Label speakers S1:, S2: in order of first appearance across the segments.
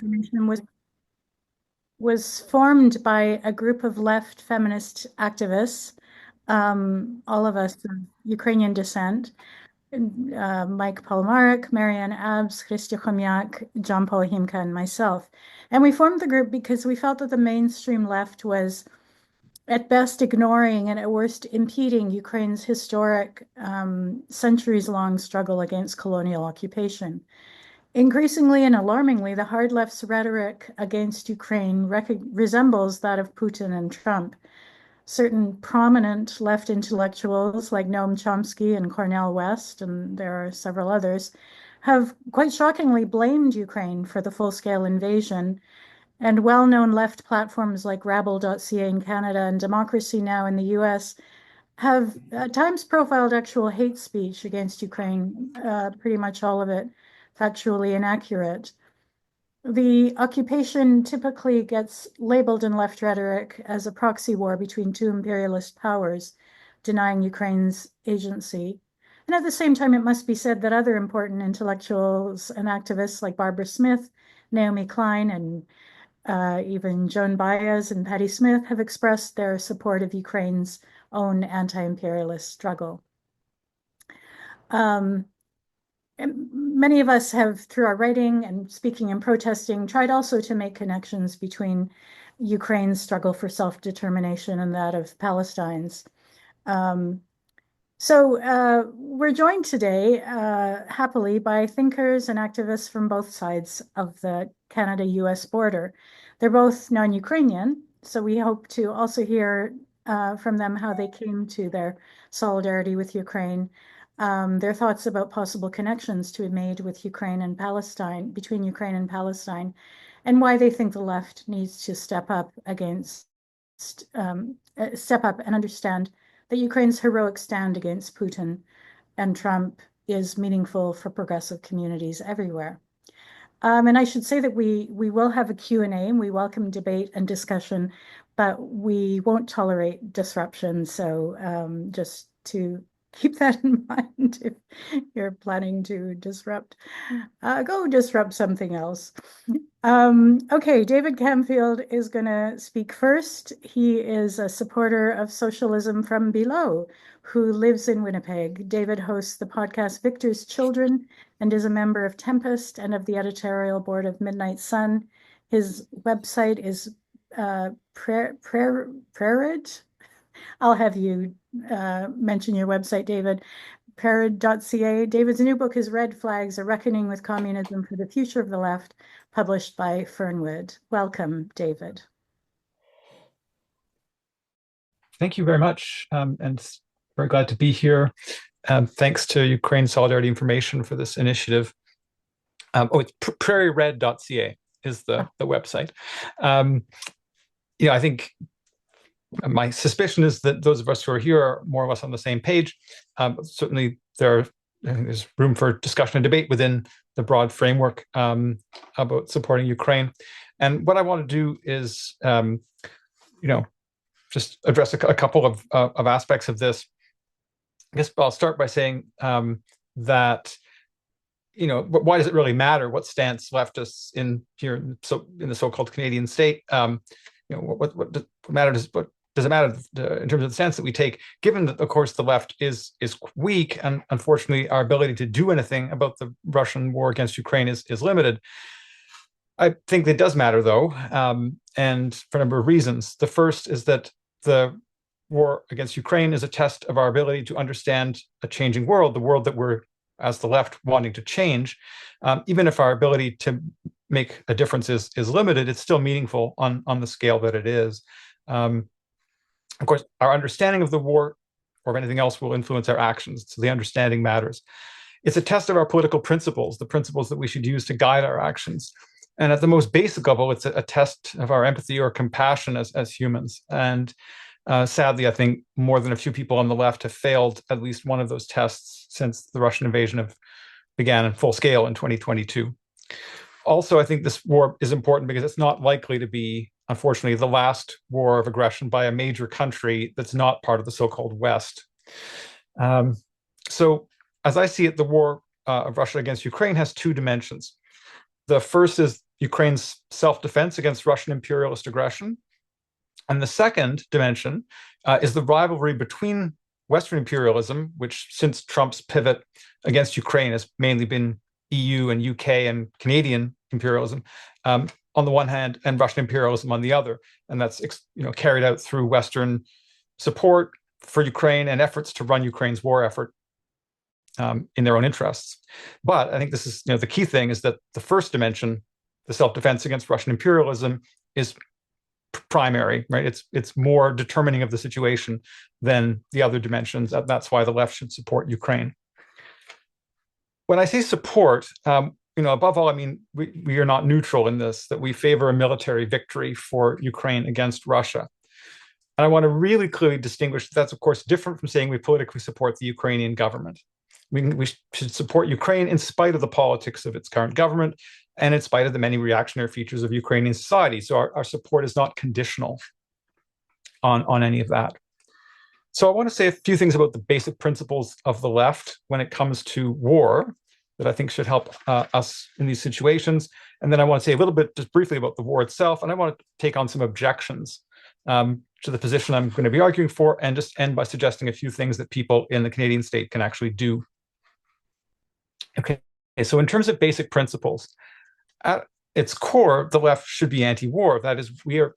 S1: Information was formed by a group of left feminist activists, all of us of Ukrainian descent, Mike Polomarek, Marianne Abs, Christy Chomiak, John Paul Himka, and myself. And we formed the group because we felt that the mainstream left was at best ignoring and at worst impeding Ukraine's historic centuries-long struggle against colonial occupation. Increasingly and alarmingly, the hard left's rhetoric against Ukraine resembles that of Putin and Trump. Certain prominent left intellectuals like Noam Chomsky and Cornel West, and there are several others, have quite shockingly blamed Ukraine for the full-scale invasion. And well-known left platforms like Rabble.ca in Canada and Democracy Now! In the US have at times profiled actual hate speech against Ukraine, pretty much all of it factually inaccurate. The occupation typically gets labeled in left rhetoric as a proxy war between two imperialist powers, denying Ukraine's agency. And at the same time, it must be said that other important intellectuals and activists like Barbara Smith, Naomi Klein, and even Joan Baez and Patti Smith have expressed their support of Ukraine's own anti-imperialist struggle. Many of us have, through our writing and speaking and protesting, tried also to make connections between Ukraine's struggle for self-determination and that of Palestine's. So we're joined today, happily, by thinkers and activists from both sides of the Canada-US border. They're both non-Ukrainian, so we hope to also hear from them how they came to their solidarity with Ukraine, their thoughts about possible connections to be made with Ukraine and Palestine, between Ukraine and Palestine, and why they think the left needs to step up and understand that Ukraine's heroic stand against Putin and Trump is meaningful for progressive communities everywhere. And I should say that we will have a Q&A, and we welcome debate and discussion, but we won't tolerate disruption. So just to keep that in mind if you're planning to disrupt. Go disrupt something else. Okay, David Camfield is going to speak first. He is a supporter of socialism from below who lives in Winnipeg. David hosts the podcast Victor's Children and is a member of Tempest and of the editorial board of Midnight Sun. His website is Prarid. I'll have you mention your website, David. Prarid.ca. David's new book is Red Flags, A Reckoning with Communism for the Future of the Left, published by Fernwood. Welcome, David.
S2: Thank you very much, and very glad to be here. Thanks to Ukraine Solidarity Information for this initiative. It's prairiered.ca is the website. I think my suspicion is that those of us who are here are more or less on the same page. Certainly, there's room for discussion and debate within the broad framework about supporting Ukraine. And what I want to do is, just address a couple of aspects of this. I guess I'll start by saying that, why does it really matter what stance leftists in the so-called Canadian state? What matters? What does it matter in terms of the stance that we take, given that, of course, the left is weak, and unfortunately our ability to do anything about the Russian war against Ukraine is limited. I think it does matter, though, and for a number of reasons. The first is that the war against Ukraine is a test of our ability to understand a changing world, the world that we're, as the left, wanting to change. Even if our ability to make a difference is limited, it's still meaningful on the scale that it is. Of course, our understanding of the war or of anything else will influence our actions, so the understanding matters. It's a test of our political principles, the principles that we should use to guide our actions. And at the most basic level, it's a test of our empathy or compassion as humans. And sadly, I think more than a few people on the left have failed at least one of those tests since the Russian invasion began in full scale in 2022. Also, I think this war is important because it's not likely to be, unfortunately, the last war of aggression by a major country that's not part of the so-called West. So as I see it, the war of Russia against Ukraine has two dimensions. The first is Ukraine's self-defense against Russian imperialist aggression. And the second dimension is the rivalry between Western imperialism, which since Trump's pivot against Ukraine has mainly been EU and UK and Canadian imperialism on the one hand, and Russian imperialism on the other. And that's carried out through Western support for Ukraine and efforts to run Ukraine's war effort in their own interests. But I think this is the key thing is that the first dimension, the self-defense against Russian imperialism, is primary, right? It's more determining of the situation than the other dimensions. That's why the left should support Ukraine. When I say support, above all, I mean we are not neutral in this, that we favor a military victory for Ukraine against Russia. And I want to really clearly distinguish that's, of course, different from saying we politically support the Ukrainian government. We should support Ukraine in spite of the politics of its current government and in spite of the many reactionary features of Ukrainian society. So our support is not conditional on any of that. So I want to say a few things about the basic principles of the left when it comes to war that I think should help us in these situations. And then I want to say a little bit just briefly about the war itself. And I want to take on some objections to the position I'm going to be arguing for, and just end by suggesting a few things that people in the Canadian state can actually do. Okay, so in terms of basic principles, at its core, the left should be anti-war. That is, we are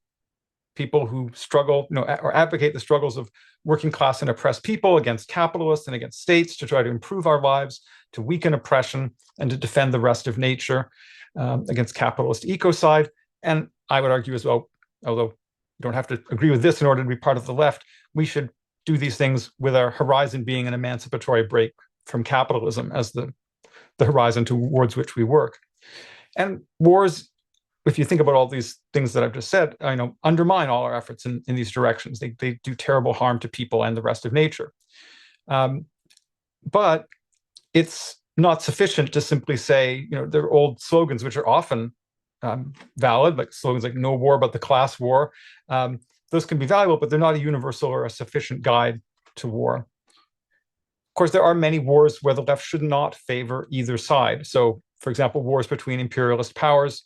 S2: people who struggle, or advocate the struggles of working class and oppressed people against capitalists and against states to try to improve our lives, to weaken oppression, and to defend the rest of nature against capitalist ecocide. And I would argue as well, although you don't have to agree with this in order to be part of the left, we should do these things with our horizon being an emancipatory break from capitalism as the horizon towards which we work. And wars, if you think about all these things that I've just said, undermine all our efforts in these directions. They do terrible harm to people and the rest of nature. But it's not sufficient to simply say, there are old slogans which are often valid, like slogans like "No war but the class war." Those can be valuable, but they're not a universal or a sufficient guide to war. Of course, there are many wars where the left should not favor either side. So, for example, wars between imperialist powers,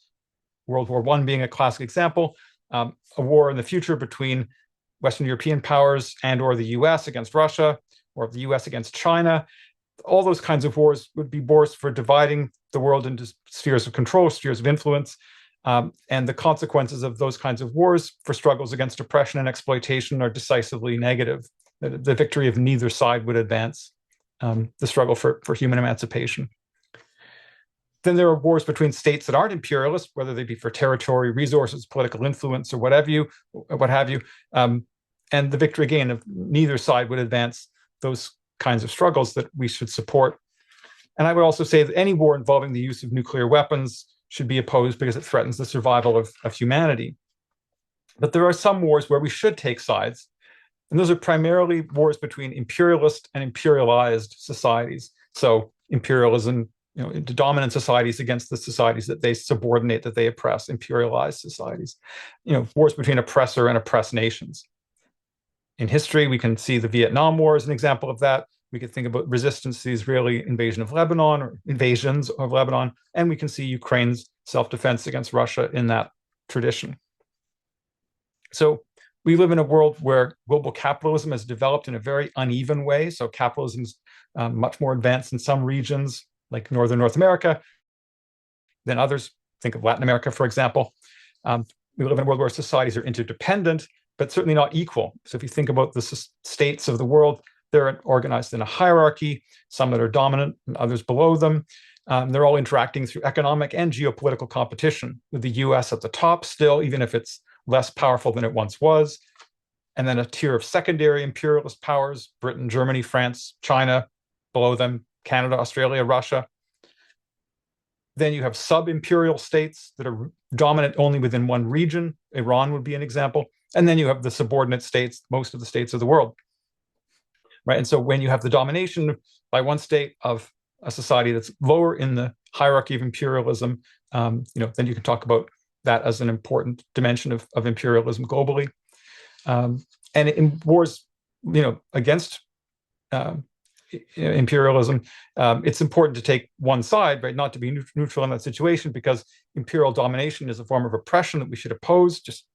S2: World War I being a classic example, a war in the future between Western European powers and or the US against Russia, or the US against China. All those kinds of wars would be wars for dividing the world into spheres of control, spheres of influence, and the consequences of those kinds of wars for struggles against oppression and exploitation are decisively negative. The victory of neither side would advance the struggle for human emancipation. Then there are wars between states that aren't imperialist, whether they be for territory, resources, political influence, or what have you. And the victory, again, of neither side would advance those kinds of struggles that we should support. And I would also say that any war involving the use of nuclear weapons should be opposed because it threatens the survival of humanity. But there are some wars where we should take sides, and those are primarily wars between imperialist and imperialized societies. So imperialism, dominant societies against the societies that they subordinate, that they oppress, imperialized societies. Wars between oppressor and oppressed nations. In history, we can see the Vietnam War as an example of that. We could think about resistance to the Israeli invasion of Lebanon or invasions of Lebanon, and we can see Ukraine's self-defense against Russia in that tradition. So we live in a world where global capitalism has developed in a very uneven way. So capitalism is much more advanced in some regions, like Northern North America, than others. Think of Latin America, for example. We live in a world where societies are interdependent, but certainly not equal. So if you think about the states of the world, they're organized in a hierarchy, some that are dominant and others below them. They're all interacting through economic and geopolitical competition, with the US at the top still, even if it's less powerful than it once was. And then a tier of secondary imperialist powers, Britain, Germany, France, China, below them, Canada, Australia, Russia. Then you have sub-imperial states that are dominant only within one region. Iran would be an example. And then you have the subordinate states, most of the states of the world. Right. And so when you have the domination by one state of a society that's lower in the hierarchy of imperialism, then you can talk about that as an important dimension of imperialism globally. And in wars, against imperialism, it's important to take one side, right? Not to be neutral in that situation, because imperial domination is a form of oppression that we should oppose. Just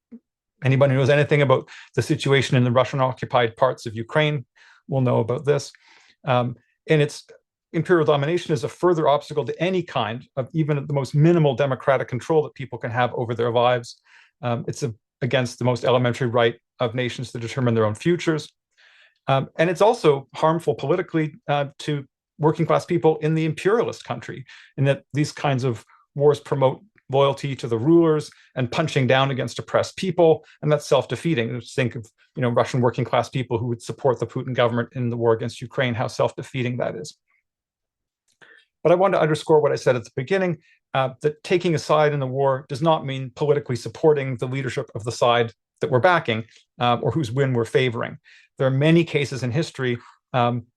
S2: anybody who knows anything about the situation in the Russian-occupied parts of Ukraine will know about this. And it's imperial domination is a further obstacle to any kind of even the most minimal democratic control that people can have over their lives. It's against the most elementary right of nations to determine their own futures. And it's also harmful politically to working class people in the imperialist country, in that these kinds of wars promote loyalty to the rulers and punching down against oppressed people, and that's self-defeating. Just think of Russian working class people who would support the Putin government in the war against Ukraine, how self-defeating that is. But I want to underscore what I said at the beginning, that taking a side in the war does not mean politically supporting the leadership of the side that we're backing or whose win we're favoring. There are many cases in history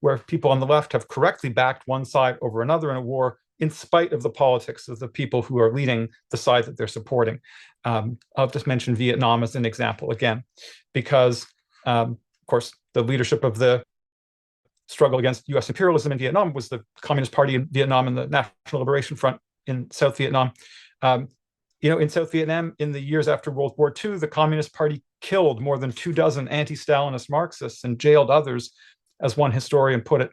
S2: where people on the left have correctly backed one side over another in a war in spite of the politics of the people who are leading the side that they're supporting. I'll just mention Vietnam as an example again, because, of course, the leadership of the struggle against US imperialism in Vietnam was the Communist Party in Vietnam and the National Liberation Front in South Vietnam. In South Vietnam, in the years after World War II, the Communist Party killed more than 24 anti-Stalinist Marxists and jailed others. As one historian put it,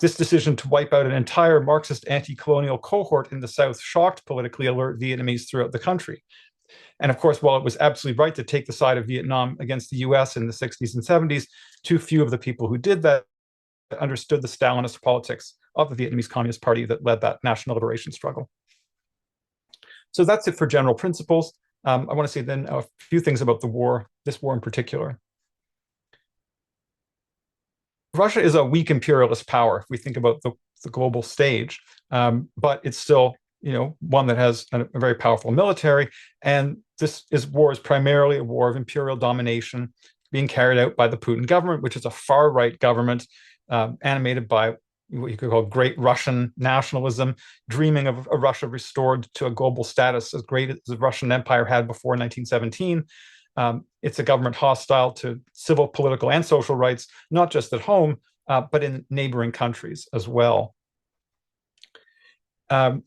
S2: this decision to wipe out an entire Marxist anti-colonial cohort in the South shocked politically alert Vietnamese throughout the country. And of course, while it was absolutely right to take the side of Vietnam against the US in the 60s and 70s, too few of the people who did that understood the Stalinist politics of the Vietnamese Communist Party that led that national liberation struggle. So that's it for general principles. I want to say then a few things about the war, this war in particular. Russia is a weak imperialist power if we think about the global stage, but it's still one that has a very powerful military. And this war is primarily a war of imperial domination being carried out by the Putin government, which is a far-right government animated by what you could call great Russian nationalism, dreaming of a Russia restored to a global status as great as the Russian Empire had before 1917. It's a government hostile to civil, political, and social rights, not just at home, but in neighboring countries as well. And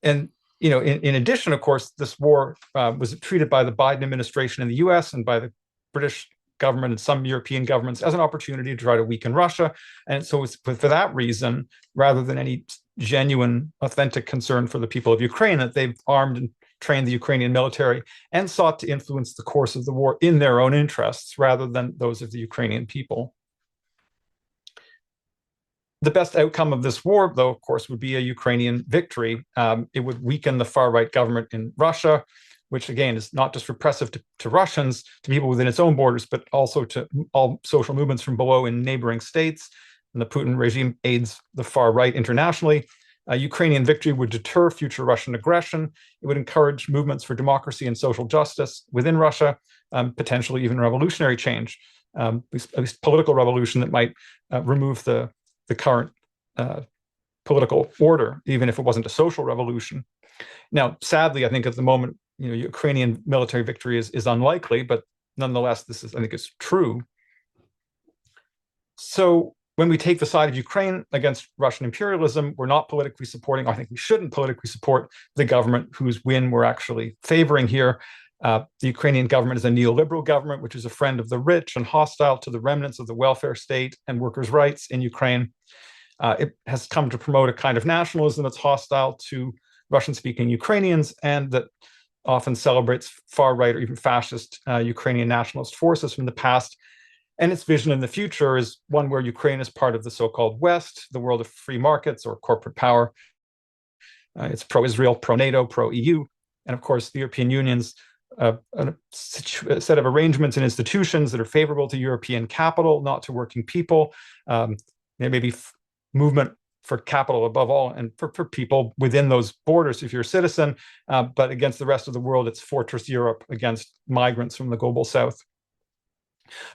S2: in addition, of course, this war was treated by the Biden administration in the US and by the British government and some European governments as an opportunity to try to weaken Russia. And so it's for that reason, rather than any genuine, authentic concern for the people of Ukraine, that they've armed and trained the Ukrainian military and sought to influence the course of the war in their own interests rather than those of the Ukrainian people. The best outcome of this war, though, of course, would be a Ukrainian victory. It would weaken the far-right government in Russia, which, again, is not just repressive to Russians, to people within its own borders, but also to all social movements from below in neighboring states. And the Putin regime aids the far-right internationally. A Ukrainian victory would deter future Russian aggression. It would encourage movements for democracy and social justice within Russia, potentially even revolutionary change, at least political revolution that might remove the current political order, even if it wasn't a social revolution. Now, sadly, I think at the moment, Ukrainian military victory is unlikely, but nonetheless, I think it's true. So when we take the side of Ukraine against Russian imperialism, we're not politically supporting, or I think we shouldn't politically support the government whose win we're actually favoring here. The Ukrainian government is a neoliberal government, which is a friend of the rich and hostile to the remnants of the welfare state and workers' rights in Ukraine. It has come to promote a kind of nationalism that's hostile to Russian-speaking Ukrainians and that often celebrates far-right or even fascist Ukrainian nationalist forces from the past. And its vision in the future is one where Ukraine is part of the so-called West, the world of free markets or corporate power. It's pro-Israel, pro-NATO, pro-EU. And of course, the European Union's a set of arrangements and institutions that are favorable to European capital, not to working people. Maybe movement for capital above all, and for people within those borders if you're a citizen, but against the rest of the world, it's Fortress Europe against migrants from the global South.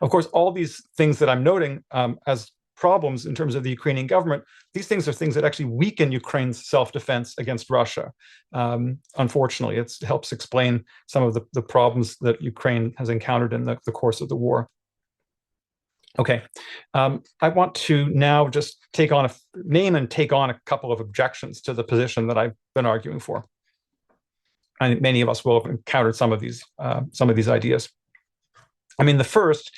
S2: Of course, all these things that I'm noting as problems in terms of the Ukrainian government, these things are things that actually weaken Ukraine's self-defense against Russia. Unfortunately, it helps explain some of the problems that Ukraine has encountered in the course of the war. Okay, I want to now just name and take on a couple of objections to the position that I've been arguing for. I think many of us will have encountered some of these ideas. I mean, the first,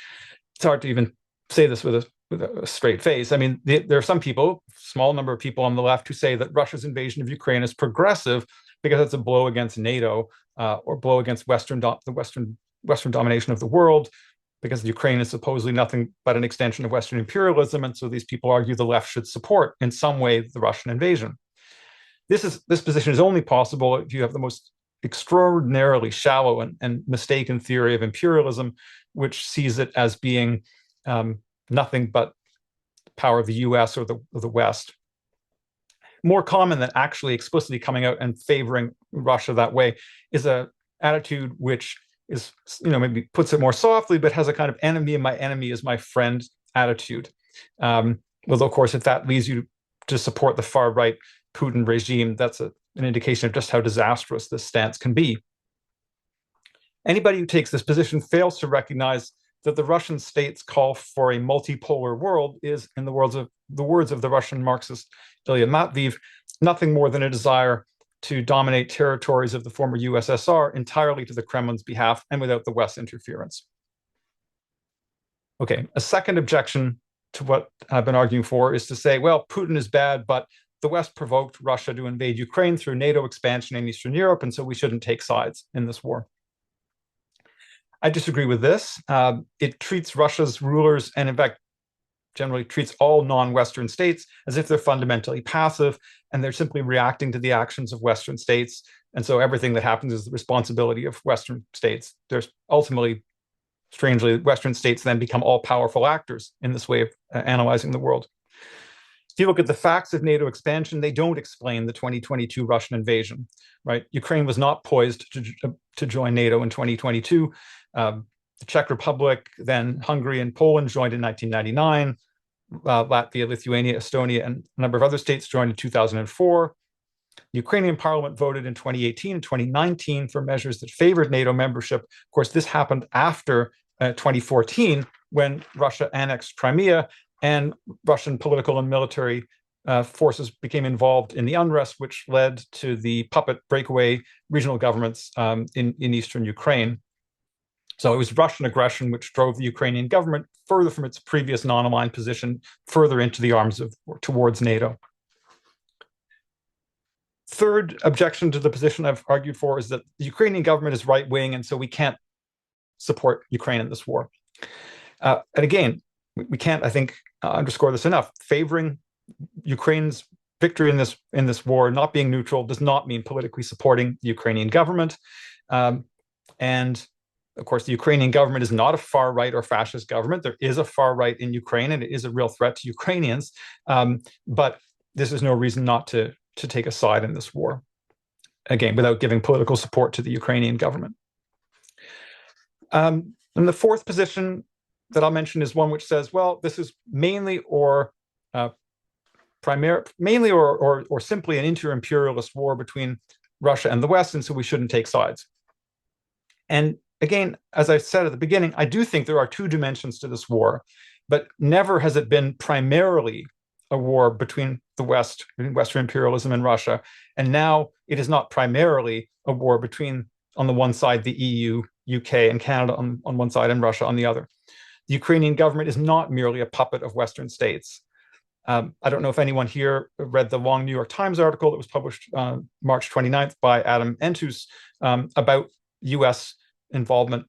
S2: it's hard to even say this with a straight face. I mean, there are some people, small number of people on the left, who say that Russia's invasion of Ukraine is progressive because it's a blow against NATO or blow against the Western domination of the world, because Ukraine is supposedly nothing but an extension of Western imperialism. And so these people argue the left should support in some way the Russian invasion. This position is only possible if you have the most extraordinarily shallow and mistaken theory of imperialism, which sees it as being nothing but the power of the US or the West. More common than actually explicitly coming out and favoring Russia that way is an attitude which is, maybe puts it more softly, but has a kind of enemy, and my enemy is my friend attitude. Although, of course, if that leads you to support the far right Putin regime, that's an indication of just how disastrous this stance can be. Anybody who takes this position fails to recognize that the Russian state's call for a multipolar world is, in the words of the Russian Marxist Ilya Matveev, nothing more than a desire to dominate territories of the former USSR entirely to the Kremlin's behalf and without the West's interference. Okay, a second objection to what I've been arguing for is to say, well, Putin is bad, but the West provoked Russia to invade Ukraine through NATO expansion in Eastern Europe, and so we shouldn't take sides in this war. I disagree with this. It treats Russia's rulers, and in fact, generally treats all non-Western states as if they're fundamentally passive and they're simply reacting to the actions of Western states. And so everything that happens is the responsibility of Western states. There's ultimately, strangely, Western states then become all powerful actors in this way of analyzing the world. If you look at the facts of NATO expansion, they don't explain the 2022 Russian invasion, right? Ukraine was not poised to join NATO in 2022. The Czech Republic, then Hungary and Poland joined in 1999. Latvia, Lithuania, Estonia, and a number of other states joined in 2004. The Ukrainian parliament voted in 2018 and 2019 for measures that favored NATO membership. Of course, this happened after 2014, when Russia annexed Crimea and Russian political and military forces became involved in the unrest, which led to the puppet breakaway regional governments in Eastern Ukraine. So it was Russian aggression which drove the Ukrainian government further from its previous non-aligned position, further into the arms towards NATO. Third objection to the position I've argued for is that the Ukrainian government is right-wing, and so we can't support Ukraine in this war. And again, we can't, I think, underscore this enough. Favoring Ukraine's victory in this war, not being neutral, does not mean politically supporting the Ukrainian government. And of course, the Ukrainian government is not a far right or fascist government. There is a far right in Ukraine, and it is a real threat to Ukrainians. But this is no reason not to take a side in this war, again, without giving political support to the Ukrainian government. And the fourth position that I'll mention is one which says, well, this is mainly or simply an inter-imperialist war between Russia and the West, and so we shouldn't take sides. And again, as I said at the beginning, I do think there are two dimensions to this war, but never has it been primarily a war between the West, Western imperialism and Russia. And now it is not primarily a war between, on the one side, the EU, UK, and Canada on one side, and Russia on the other. The Ukrainian government is not merely a puppet of Western states. I don't know if anyone here read the long New York Times article that was published March 29th by Adam Entus about US involvement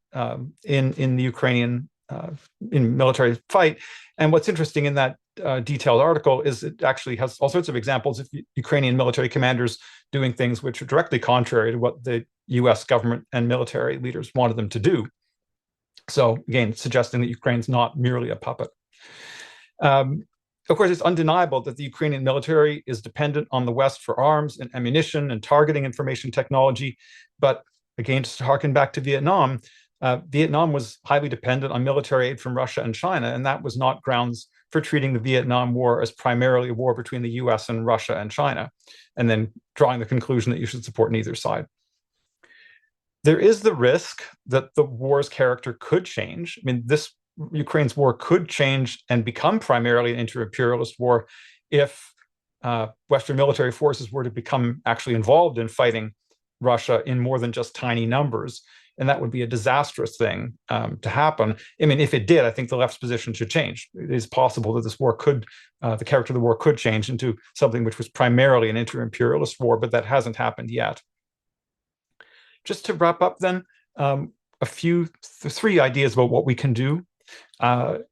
S2: in the Ukrainian in military fight. And what's interesting in that detailed article is it actually has all sorts of examples of Ukrainian military commanders doing things which are directly contrary to what the US government and military leaders wanted them to do. So again, suggesting that Ukraine's not merely a puppet. Of course, it's undeniable that the Ukrainian military is dependent on the West for arms and ammunition and targeting information technology. But again, just to harken back to Vietnam, Vietnam was highly dependent on military aid from Russia and China, and that was not grounds for treating the Vietnam War as primarily a war between the US and Russia and China, and then drawing the conclusion that you should support neither side. There is the risk that the war's character could change. I mean, this Ukraine's war could change and become primarily an inter-imperialist war if Western military forces were to become actually involved in fighting Russia in more than just tiny numbers. And that would be a disastrous thing to happen. I mean, if it did, I think the left's position should change. It is possible that this war could, the character of the war could change into something which was primarily an inter-imperialist war, but that hasn't happened yet. Just to wrap up then, three ideas about what we can do, in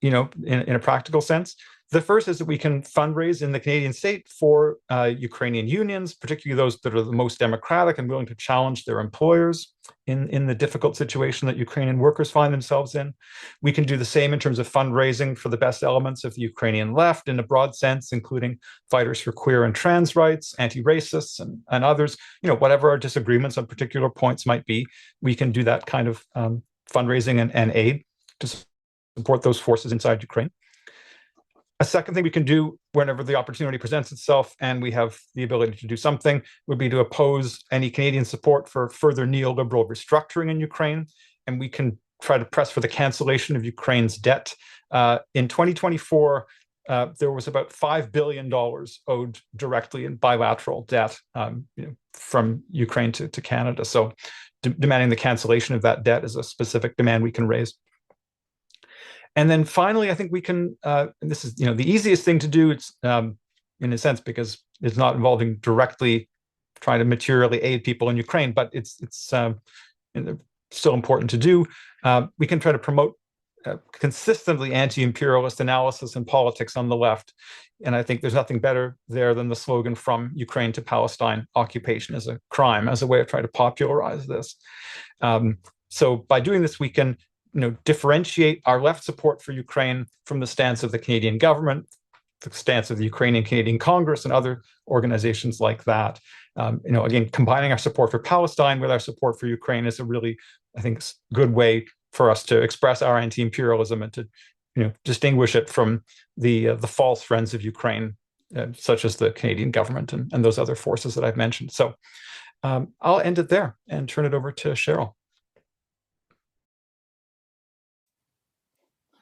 S2: a practical sense. The first is that we can fundraise in the Canadian state for Ukrainian unions, particularly those that are the most democratic and willing to challenge their employers in the difficult situation that Ukrainian workers find themselves in. We can do the same in terms of fundraising for the best elements of the Ukrainian left in a broad sense, including fighters for queer and trans rights, anti-racists, and others. Whatever our disagreements on particular points might be, we can do that kind of fundraising and aid to support those forces inside Ukraine. A second thing we can do whenever the opportunity presents itself and we have the ability to do something would be to oppose any Canadian support for further neoliberal restructuring in Ukraine. And we can try to press for the cancellation of Ukraine's debt. In 2024, there was about $5 billion owed directly in bilateral debt from Ukraine to Canada. So demanding the cancellation of that debt is a specific demand we can raise. And then finally, I think we can, and this is the easiest thing to do, it's in a sense because it's not involving directly trying to materially aid people in Ukraine, but it's still important to do. We can try to promote consistently anti-imperialist analysis and politics on the left. And I think there's nothing better there than the slogan "From Ukraine to Palestine, occupation is a crime," as a way of trying to popularize this. So by doing this, we can differentiate our left support for Ukraine from the stance of the Canadian government, the stance of the Ukrainian Canadian Congress, and other organizations like that. Again, combining our support for Palestine with our support for Ukraine is a really, I think, good way for us to express our anti-imperialism and to, distinguish it from the false friends of Ukraine, such as the Canadian government and those other forces that I've mentioned. So I'll end it there and turn it over to Cheryl.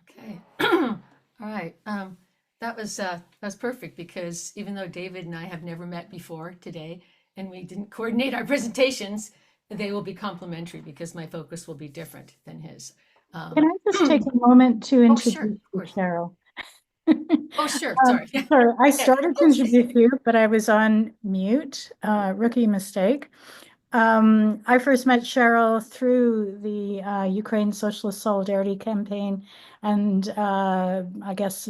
S3: Okay. All right. That was perfect because even though David and I have never met before today and we didn't coordinate our presentations, they will be complementary because my focus will be different than his.
S1: Can I just take a moment to introduce
S3: sure, of course.
S1: Cheryl?
S3: Oh, sure. Sorry.
S1: Sorry, I started to introduce you, but I was on mute. Rookie mistake. I first met Cheryl through the Ukraine Socialist Solidarity Campaign, and I guess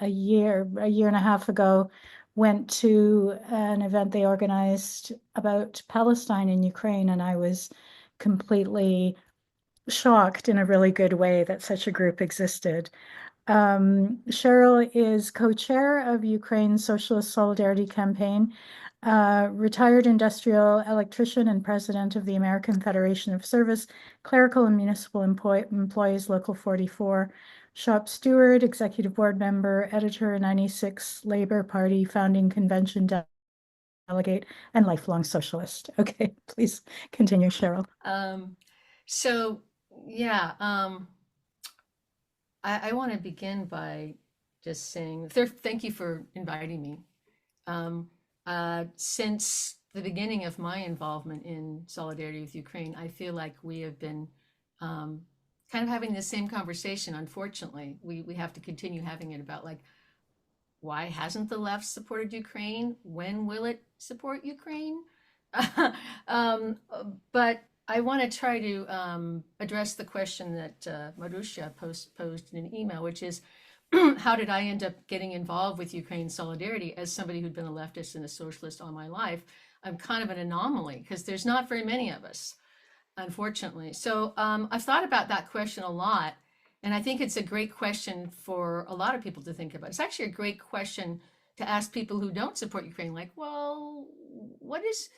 S1: a year and a half ago, went to an event they organized about Palestine and Ukraine, and I was completely shocked in a really good way that such a group existed. Cheryl is co-chair of Ukraine Socialist Solidarity Campaign, retired industrial electrician and president of the American Federation of Service, Clerical and Municipal Employees, Local 44, shop steward, executive board member, editor, 96 Labor Party founding convention delegate, and lifelong socialist. Okay, please continue, Cheryl.
S3: I want to begin by just saying thank you for inviting me. Since the beginning of my involvement in Solidarity with Ukraine, I feel like we have been kind of having the same conversation. Unfortunately, we have to continue having it about why hasn't the left supported Ukraine? When will it support Ukraine? But I want to try to address the question that Marusha posed in an email, which is, how did I end up getting involved with Ukraine Solidarity? As somebody who'd been a leftist and a socialist all my life, I'm kind of an anomaly because there's not very many of us, unfortunately. So I've thought about that question a lot, and I think it's a great question for a lot of people to think about. It's actually a great question to ask people who don't support Ukraine, well, what is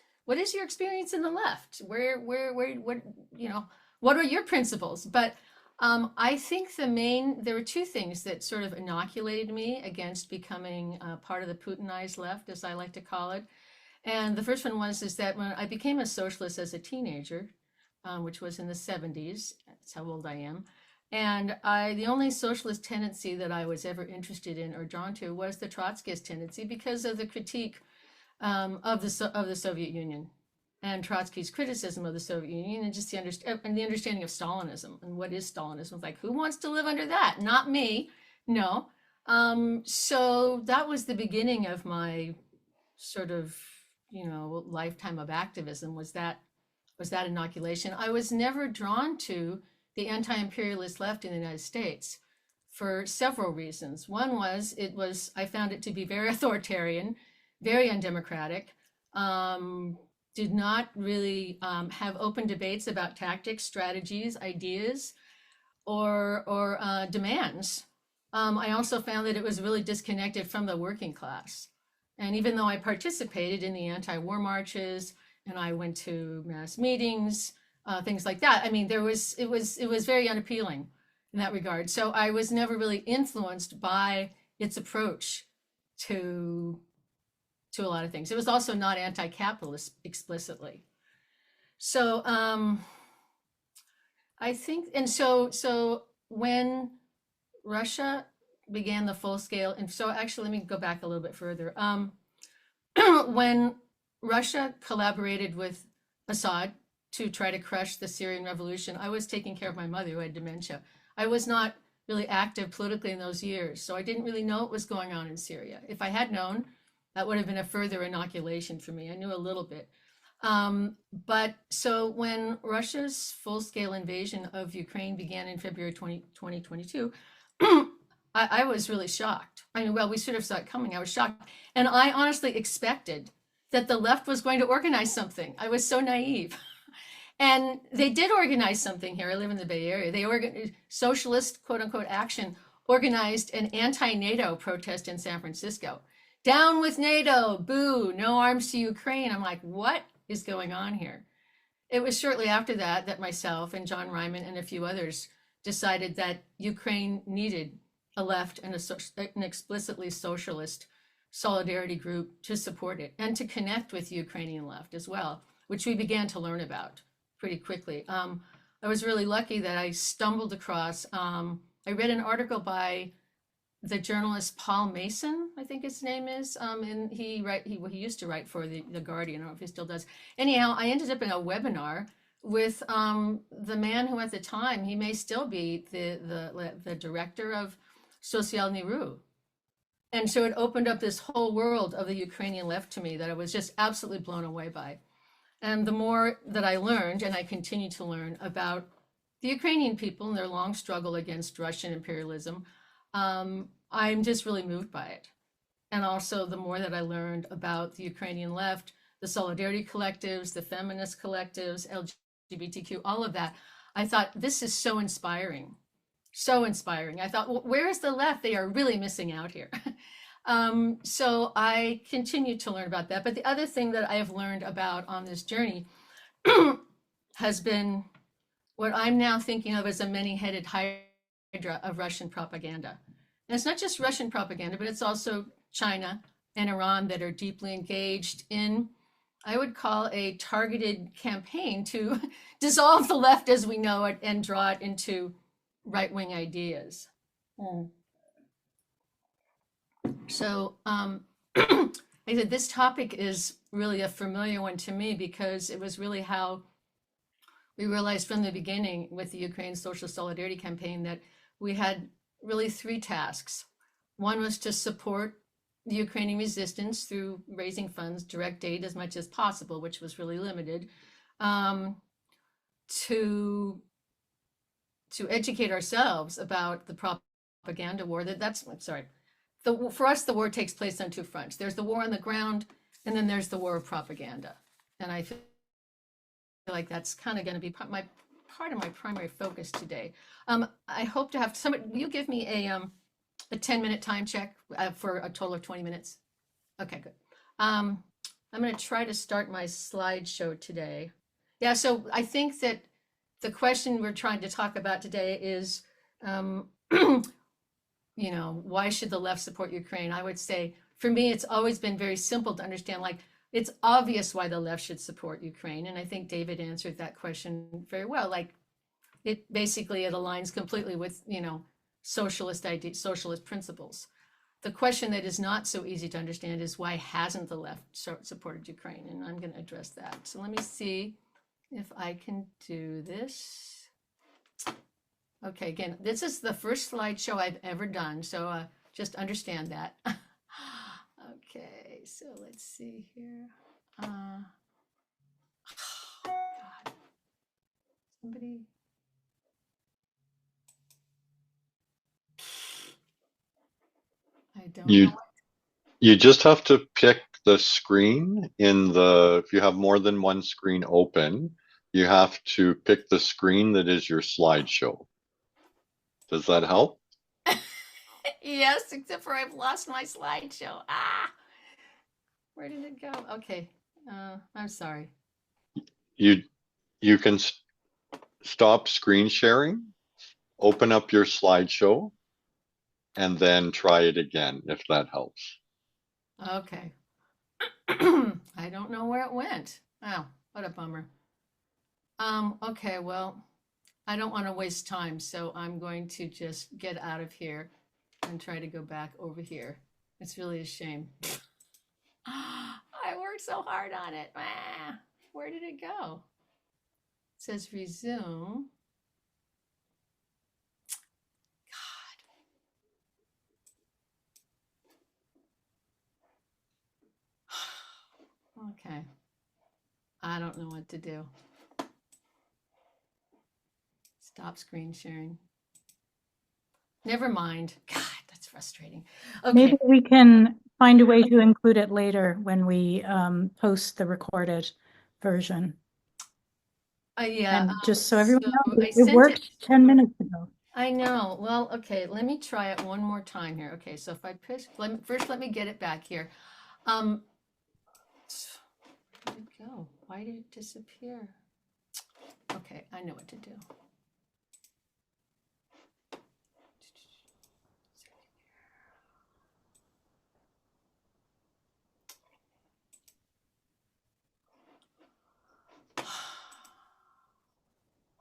S3: your experience in the left? What are your principles? But I think there were two things that sort of inoculated me against becoming part of the Putinized left, as I like to call it. And the first one is that when I became a socialist as a teenager, which was in the 70s, that's how old I am, And the only socialist tendency that I was ever interested in or drawn to was the Trotskyist tendency because of the critique of the Soviet Union and Trotsky's criticism of the Soviet Union, and just the understanding of Stalinism and what is Stalinism. It's like, who wants to live under that? Not me. No. So that was the beginning of my sort of, lifetime of activism, was that inoculation. I was never drawn to the anti-imperialist left in the United States for several reasons. One was I found it to be very authoritarian, very undemocratic, did not really have open debates about tactics, strategies, ideas, or demands. I also found that it was really disconnected from the working class. And even though I participated in the anti-war marches and I went to mass meetings, things like that, I mean, it was very unappealing in that regard. So I was never really influenced by its approach to a lot of things. It was also not anti-capitalist explicitly. So I think, and so when Russia began the full scale, and so actually, let me go back a little bit further. When Russia collaborated with Assad to try to crush the Syrian revolution, I was taking care of my mother who had dementia. I was not really active politically in those years, so I didn't really know what was going on in Syria. If I had known, that would have been a further inoculation for me. I knew a little bit. But so when Russia's full-scale invasion of Ukraine began in February 2022, I was really shocked. I mean, well, we sort of saw it coming. I was shocked. And I honestly expected that the left was going to organize something. I was so naive. And they did organize something here. I live in the Bay Area. They organized Socialist, quote unquote, Action, organized an anti-NATO protest in San Francisco. Down with NATO, boo, no arms to Ukraine. I'm like, what is going on here? It was shortly after that that myself and John Ryman and a few others decided that Ukraine needed a left and an explicitly socialist solidarity group to support it and to connect with the Ukrainian left as well, which we began to learn about pretty quickly. I was really lucky that I stumbled across, I read an article by the journalist Paul Mason, I think his name is, and he used to write for the Guardian. I don't know if he still does. Anyhow, I ended up in a webinar with the man who at the time, he may still be the director of Socialist. And so it opened up this whole world of the Ukrainian left to me that I was just absolutely blown away by. And the more that I learned, and I continue to learn about the Ukrainian people and their long struggle against Russian imperialism, I'm just really moved by it. And also the more that I learned about the Ukrainian left, the solidarity collectives, the feminist collectives, LGBTQ, all of that, I thought, this is so inspiring. So inspiring. I thought, well, where is the left? They are really missing out here. So I continue to learn about that. But the other thing that I have learned about on this journey has been what I'm now thinking of as a many-headed hydra of Russian propaganda. And it's not just Russian propaganda, but it's also China and Iran that are deeply engaged in, I would call, a targeted campaign to dissolve the left as we know it and draw it into right-wing ideas. So I said this topic is really a familiar one to me because it was really how we realized from the beginning with the Ukraine Socialist Solidarity Campaign that we had really three tasks. One was to support the Ukrainian resistance through raising funds, direct aid as much as possible, which was really limited, to educate ourselves about the propaganda war. For us, the war takes place on two fronts. There's the war on the ground, and then there's the war of propaganda. And I feel like that's kind of going to be part of my primary focus today. I hope to have somebody, will you give me a 10-minute time check for a total of 20 minutes? Okay, good. I'm going to try to start my slideshow today. Yeah, so I think that the question we're trying to talk about today is, why should the left support Ukraine? I would say, for me, it's always been very simple to understand, like, it's obvious why the left should support Ukraine. And I think David answered that question very well. Like, it basically it aligns completely with, you know, socialist socialist principles. The question that is not so easy to understand is why hasn't the left supported Ukraine? And I'm going to address that. So let me see if I can do this. Okay, again, this is the first slideshow I've ever done, so just understand that. Okay, so let's see here. Oh, God. Somebody. I don't know.
S4: You just have to pick the screen if you have more than one screen open, you have to pick the screen that is your slideshow. Does that help?
S3: Yes, except for I've lost my slideshow. Where did it go? Okay, I'm sorry.
S4: You can stop screen sharing, open up your slideshow, and then try it again if that helps.
S3: Okay. I don't know where it went. Oh, what a bummer. Okay, well, I don't want to waste time, so I'm going to just get out of here and try to go back over here. It's really a shame. I worked so hard on it. Where did it go? It says resume. God. Okay. I don't know what to do. Stop screen sharing. Never mind. God, that's frustrating. Okay.
S1: Maybe we can find a way to include it later when we post the recorded version.
S3: Yeah.
S1: And just so everyone knows,
S3: I
S1: it
S3: sent
S1: worked 10 minutes ago.
S3: I know. Well, okay, let me try it one more time here. Okay, so if I push, first let me get it back here. Where did it go? Why did it disappear? Okay, I know what to do.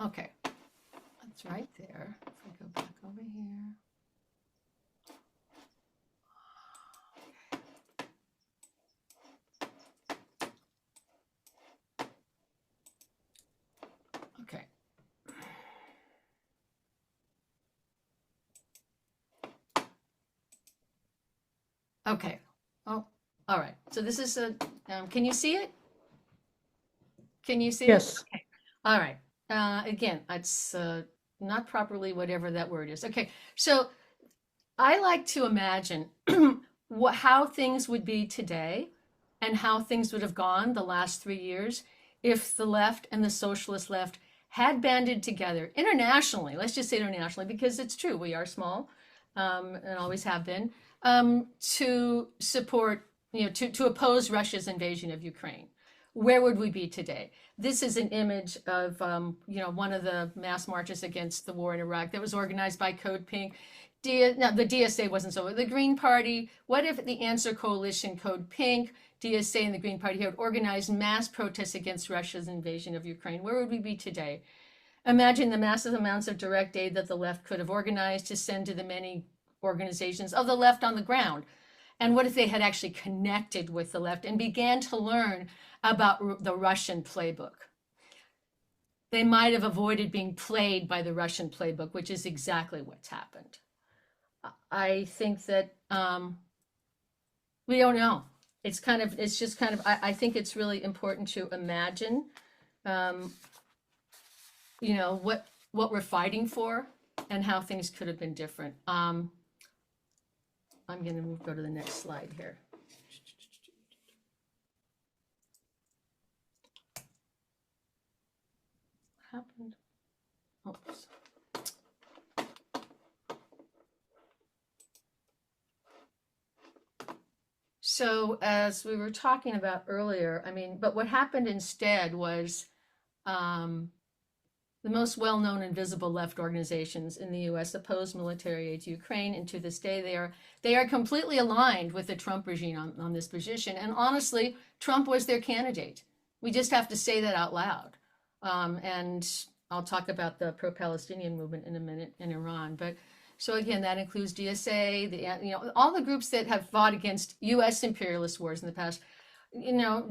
S3: Okay, that's right there. If I go back over here. Okay. Okay. Oh, all right. So this is a, can you see it? Can you see
S1: Yes.
S3: it? Okay. All right. Again, it's not properly whatever that word is. Okay. So I like to imagine how things would be today and how things would have gone the last 3 years if the left and the socialist left had banded together internationally. Let's just say internationally, because it's true, we are small and always have been, to support, to oppose Russia's invasion of Ukraine. Where would we be today? This is an image of, one of the mass marches against the war in Iraq that was organized by Code Pink. No, the DSA wasn't so. The Green Party, what if the Answer Coalition, Code Pink, DSA and the Green Party had organized mass protests against Russia's invasion of Ukraine? Where would we be today? Imagine the massive amounts of direct aid that the left could have organized to send to the many organizations of the left on the ground. And what if they had actually connected with the left and began to learn about the Russian playbook? They might have avoided being played by the Russian playbook, which is exactly what's happened. I think that we don't know. I think it's really important to imagine, what we're fighting for and how things could have been different. I'm going to go to the next slide here. What happened? Oops. So as we were talking about earlier, but what happened instead was the most well-known and visible left organizations in the U.S. opposed military aid to Ukraine, and to this day they are completely aligned with the Trump regime on this position. And honestly, Trump was their candidate. We just have to say that out loud. And I'll talk about the pro-Palestinian movement in a minute in Iran. But so again, that includes DSA, all the groups that have fought against U.S. imperialist wars in the past,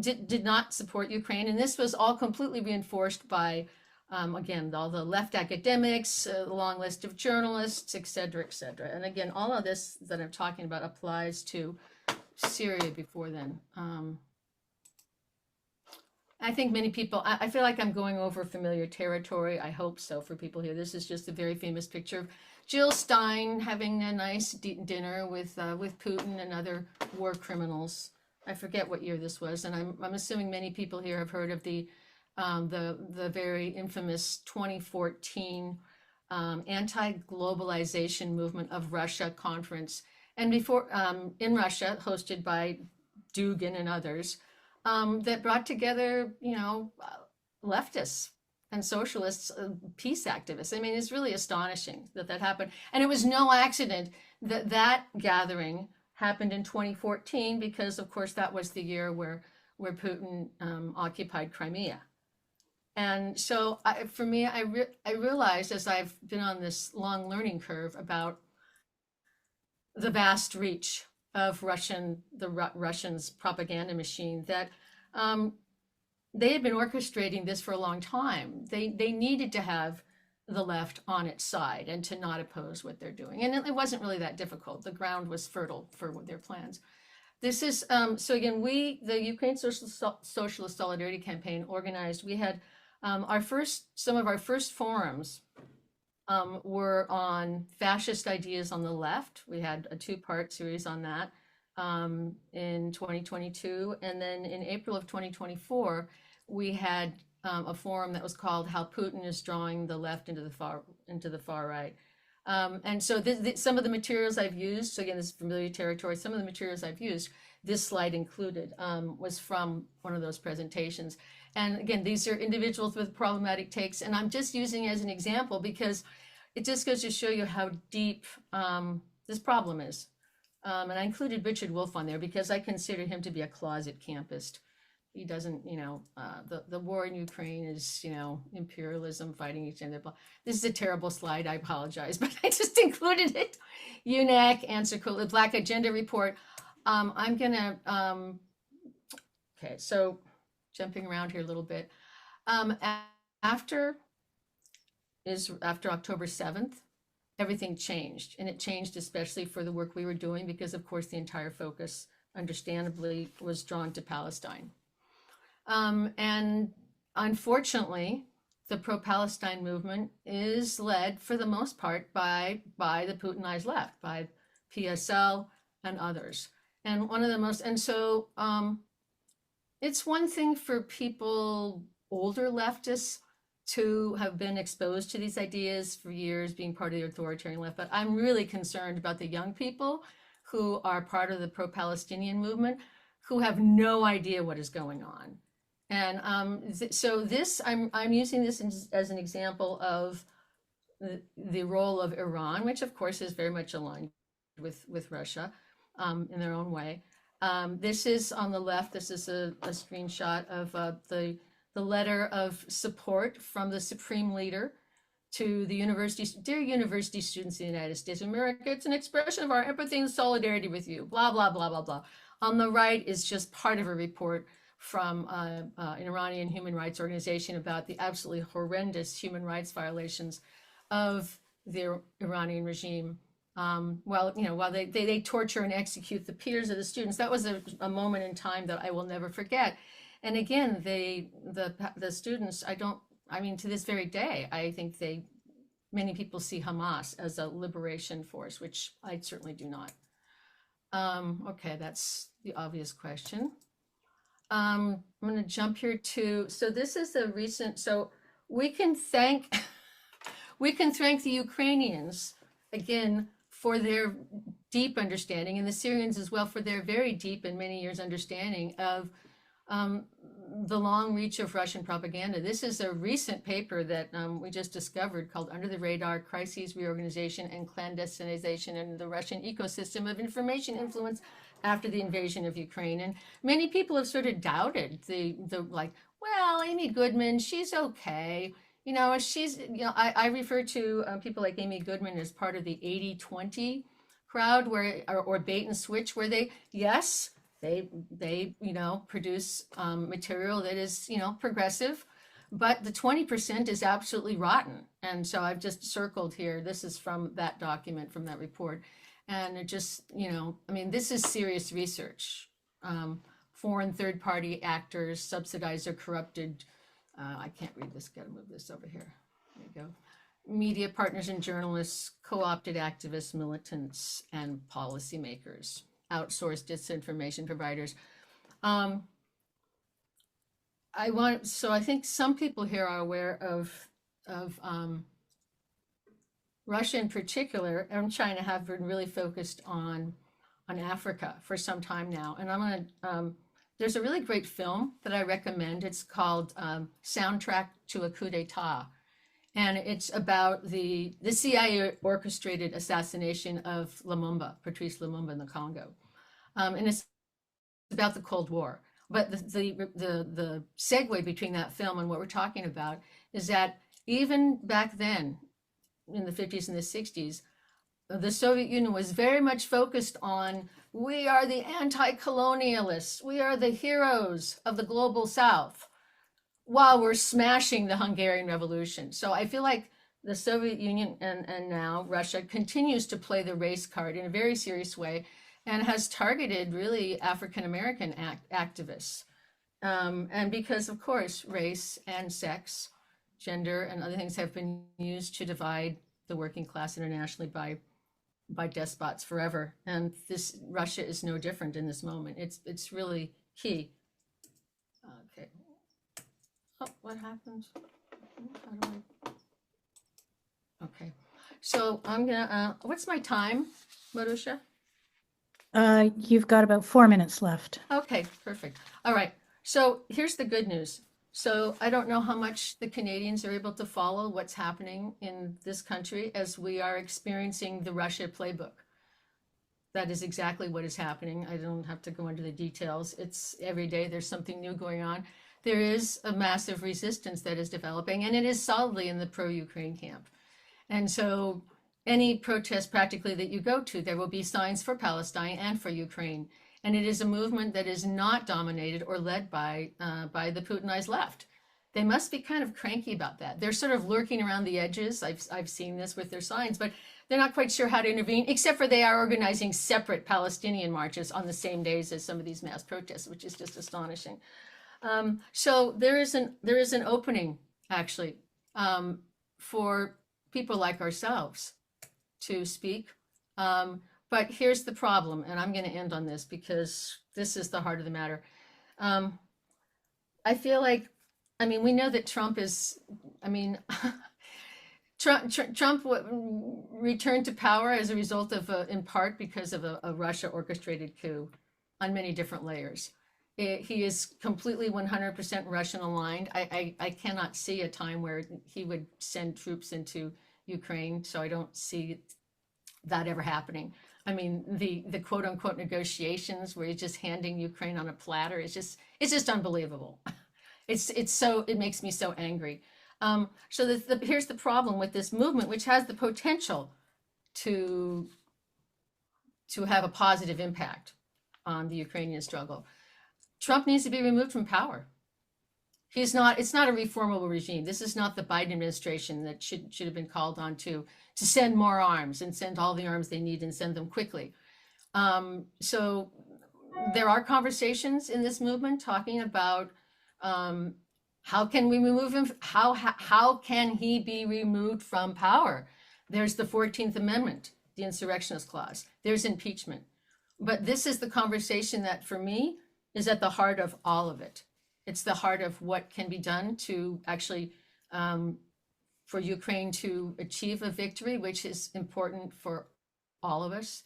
S3: did not support Ukraine. And this was all completely reinforced by, again, all the left academics, a long list of journalists, et cetera, et cetera. And again, all of this that I'm talking about applies to Syria before then. I think many people, I feel like I'm going over familiar territory. I hope so for people here. This is just a very famous picture of Jill Stein having a nice dinner with Putin and other war criminals. I forget what year this was, and I'm assuming many people here have heard of the very infamous 2014 anti-globalization movement of Russia conference, and before in Russia, hosted by Dugin and others. That brought together, leftists and socialists, peace activists. I mean, it's really astonishing that happened. And it was no accident that gathering happened in 2014, because, of course, that was the year where Putin occupied Crimea. And so for me, I realized, as I've been on this long learning curve about the vast reach of the Russians' propaganda machine, that they had been orchestrating this for a long time. They needed to have the left on its side and to not oppose what they're doing. And it wasn't really that difficult. The ground was fertile for their plans. This is, so again, the Ukraine Socialist Solidarity Campaign organized, we had some of our first forums were on fascist ideas on the left. We had a 2-part series on that in 2022. And then in April of 2024, we had a forum that was called How Putin is Drawing the Left into the Far Right. And so some of the materials I've used, so again, this is familiar territory, some of the materials I've used, this slide included, was from one of those presentations. And again, these are individuals with problematic takes, and I'm just using it as an example because it just goes to show you how deep this problem is. And I included Richard Wolff on there because I consider him to be a closet campist. He doesn't, the war in Ukraine is, imperialism fighting each other. This is a terrible slide. I apologize, but I just included it. UNAC, Answer Code, Black Agenda Report. I'm gonna, okay, so jumping around here a little bit. After October 7th, everything changed, and it changed especially for the work we were doing because, of course, the entire focus, understandably, was drawn to Palestine. And unfortunately, the pro-Palestine movement is led, for the most part, by the Putinized left, by PSL and others. And so it's one thing for people, older leftists, to have been exposed to these ideas for years, being part of the authoritarian left, but I'm really concerned about the young people who are part of the pro-Palestinian movement, who have no idea what is going on. And so I'm using this as an example of the role of Iran, which of course is very much aligned with Russia in their own way. This is on the left. This is a screenshot of the letter of support from the Supreme Leader to the university. Dear university students in the United States of America, it's an expression of our empathy and solidarity with you, blah, blah, blah, blah, blah. On the right is just part of a report from an Iranian human rights organization about the absolutely horrendous human rights violations of the Iranian regime. While they torture and execute the peers of the students. That was a moment in time that I will never forget. And again, the students, to this very day, I think many people see Hamas as a liberation force, which I certainly do not. Okay, that's the obvious question. I'm going to jump here so this is a recent, so we can thank the Ukrainians, again, for their deep understanding, and the Syrians as well for their very deep and many years understanding of the long reach of Russian propaganda. This is a recent paper that we just discovered called Under the Radar, Crises, Reorganization, and Clandestinization in the Russian Ecosystem of Information Influence after the invasion of Ukraine. And many people have sort of doubted well, Amy Goodman, she's okay. you know, she's, you know, I refer to people like Amy Goodman as part of the 80-20 crowd where, or bait and switch, where they, yes, they, you know, produce material that is, you know, progressive, but the 20% is absolutely rotten. And so I've just circled here, this is from that document, from that report. And it just, you know, I mean, this is serious research. Foreign third-party actors subsidize or corrupted, I can't read this, gotta move this over here. There you go. Media partners and journalists, co-opted activists, militants, and policymakers, outsourced disinformation providers. So I think some people here are aware of Russia in particular, and China have been really focused on Africa for some time now. And I'm gonna, there's a really great film that I recommend. It's called Soundtrack to a Coup d'etat. And it's about the CIA orchestrated assassination of Lumumba, Patrice Lumumba in the Congo. And it's about the Cold War. But the segue between that film and what we're talking about is that even back then, in the 50s and the 60s, the Soviet Union was very much focused on, we are the anti-colonialists, we are the heroes of the global South, while we're smashing the Hungarian Revolution. So I feel like the Soviet Union and now Russia continues to play the race card in a very serious way and has targeted really African-American activists. And because, of course, race and sex, gender, and other things have been used to divide the working class internationally by despots forever. And this Russia is no different in this moment. It's really key. Okay. Oh, what happens? How do I... Okay. So I'm gonna, what's my time, Marusha?
S1: You've got about 4 minutes left.
S3: Okay, perfect. All right. So here's the good news. So I don't know how much the Canadians are able to follow what's happening in this country as we are experiencing the Russia playbook. That is exactly what is happening. I don't have to go into the details. It's every day there's something new going on. There is a massive resistance that is developing, and it is solidly in the pro-Ukraine camp. And so any protest practically that you go to, there will be signs for Palestine and for Ukraine. And it is a movement that is not dominated or led by the Putinized left. They must be kind of cranky about that. They're sort of lurking around the edges. I've seen this with their signs, but they're not quite sure how to intervene, except for they are organizing separate Palestinian marches on the same days as some of these mass protests, which is just astonishing. So there is an opening, actually, for people like ourselves to speak. But here's the problem, and I'm going to end on this because this is the heart of the matter. I feel like, I mean, we know that Trump is, I mean, Trump returned to power as a result of, in part, because of a Russia orchestrated coup on many different layers. He is completely 100% Russian aligned. I cannot see a time where he would send troops into Ukraine, so I don't see that ever happening. I mean, the quote unquote negotiations where he's just handing Ukraine on a platter, it's just unbelievable. It makes me so angry. So here's the problem with this movement, which has the potential to have a positive impact on the Ukrainian struggle. Trump needs to be removed from power. It's not a reformable regime. This is not the Biden administration that should have been called on to send more arms and send all the arms they need and send them quickly. So there are conversations in this movement talking about how can we remove him? How can he be removed from power? There's the 14th Amendment, the insurrectionist clause. There's impeachment. But this is the conversation that, for me, is at the heart of all of it. It's the heart of what can be done to actually, for Ukraine to achieve a victory, which is important for all of us.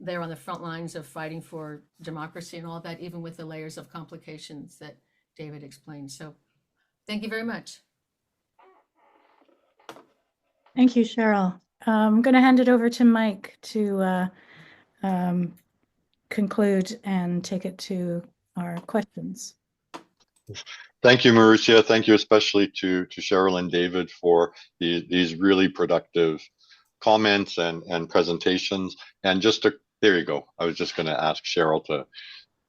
S3: They're on the front lines of fighting for democracy and all that, even with the layers of complications that David explained. So thank you very much.
S1: Thank you, Cheryl. I'm going to hand it over to Mike to conclude and take it to our questions.
S4: Thank you, Mauricia. Thank you especially to Cheryl and David for these really productive comments and presentations. And just to, there you go. I was just going to ask Cheryl to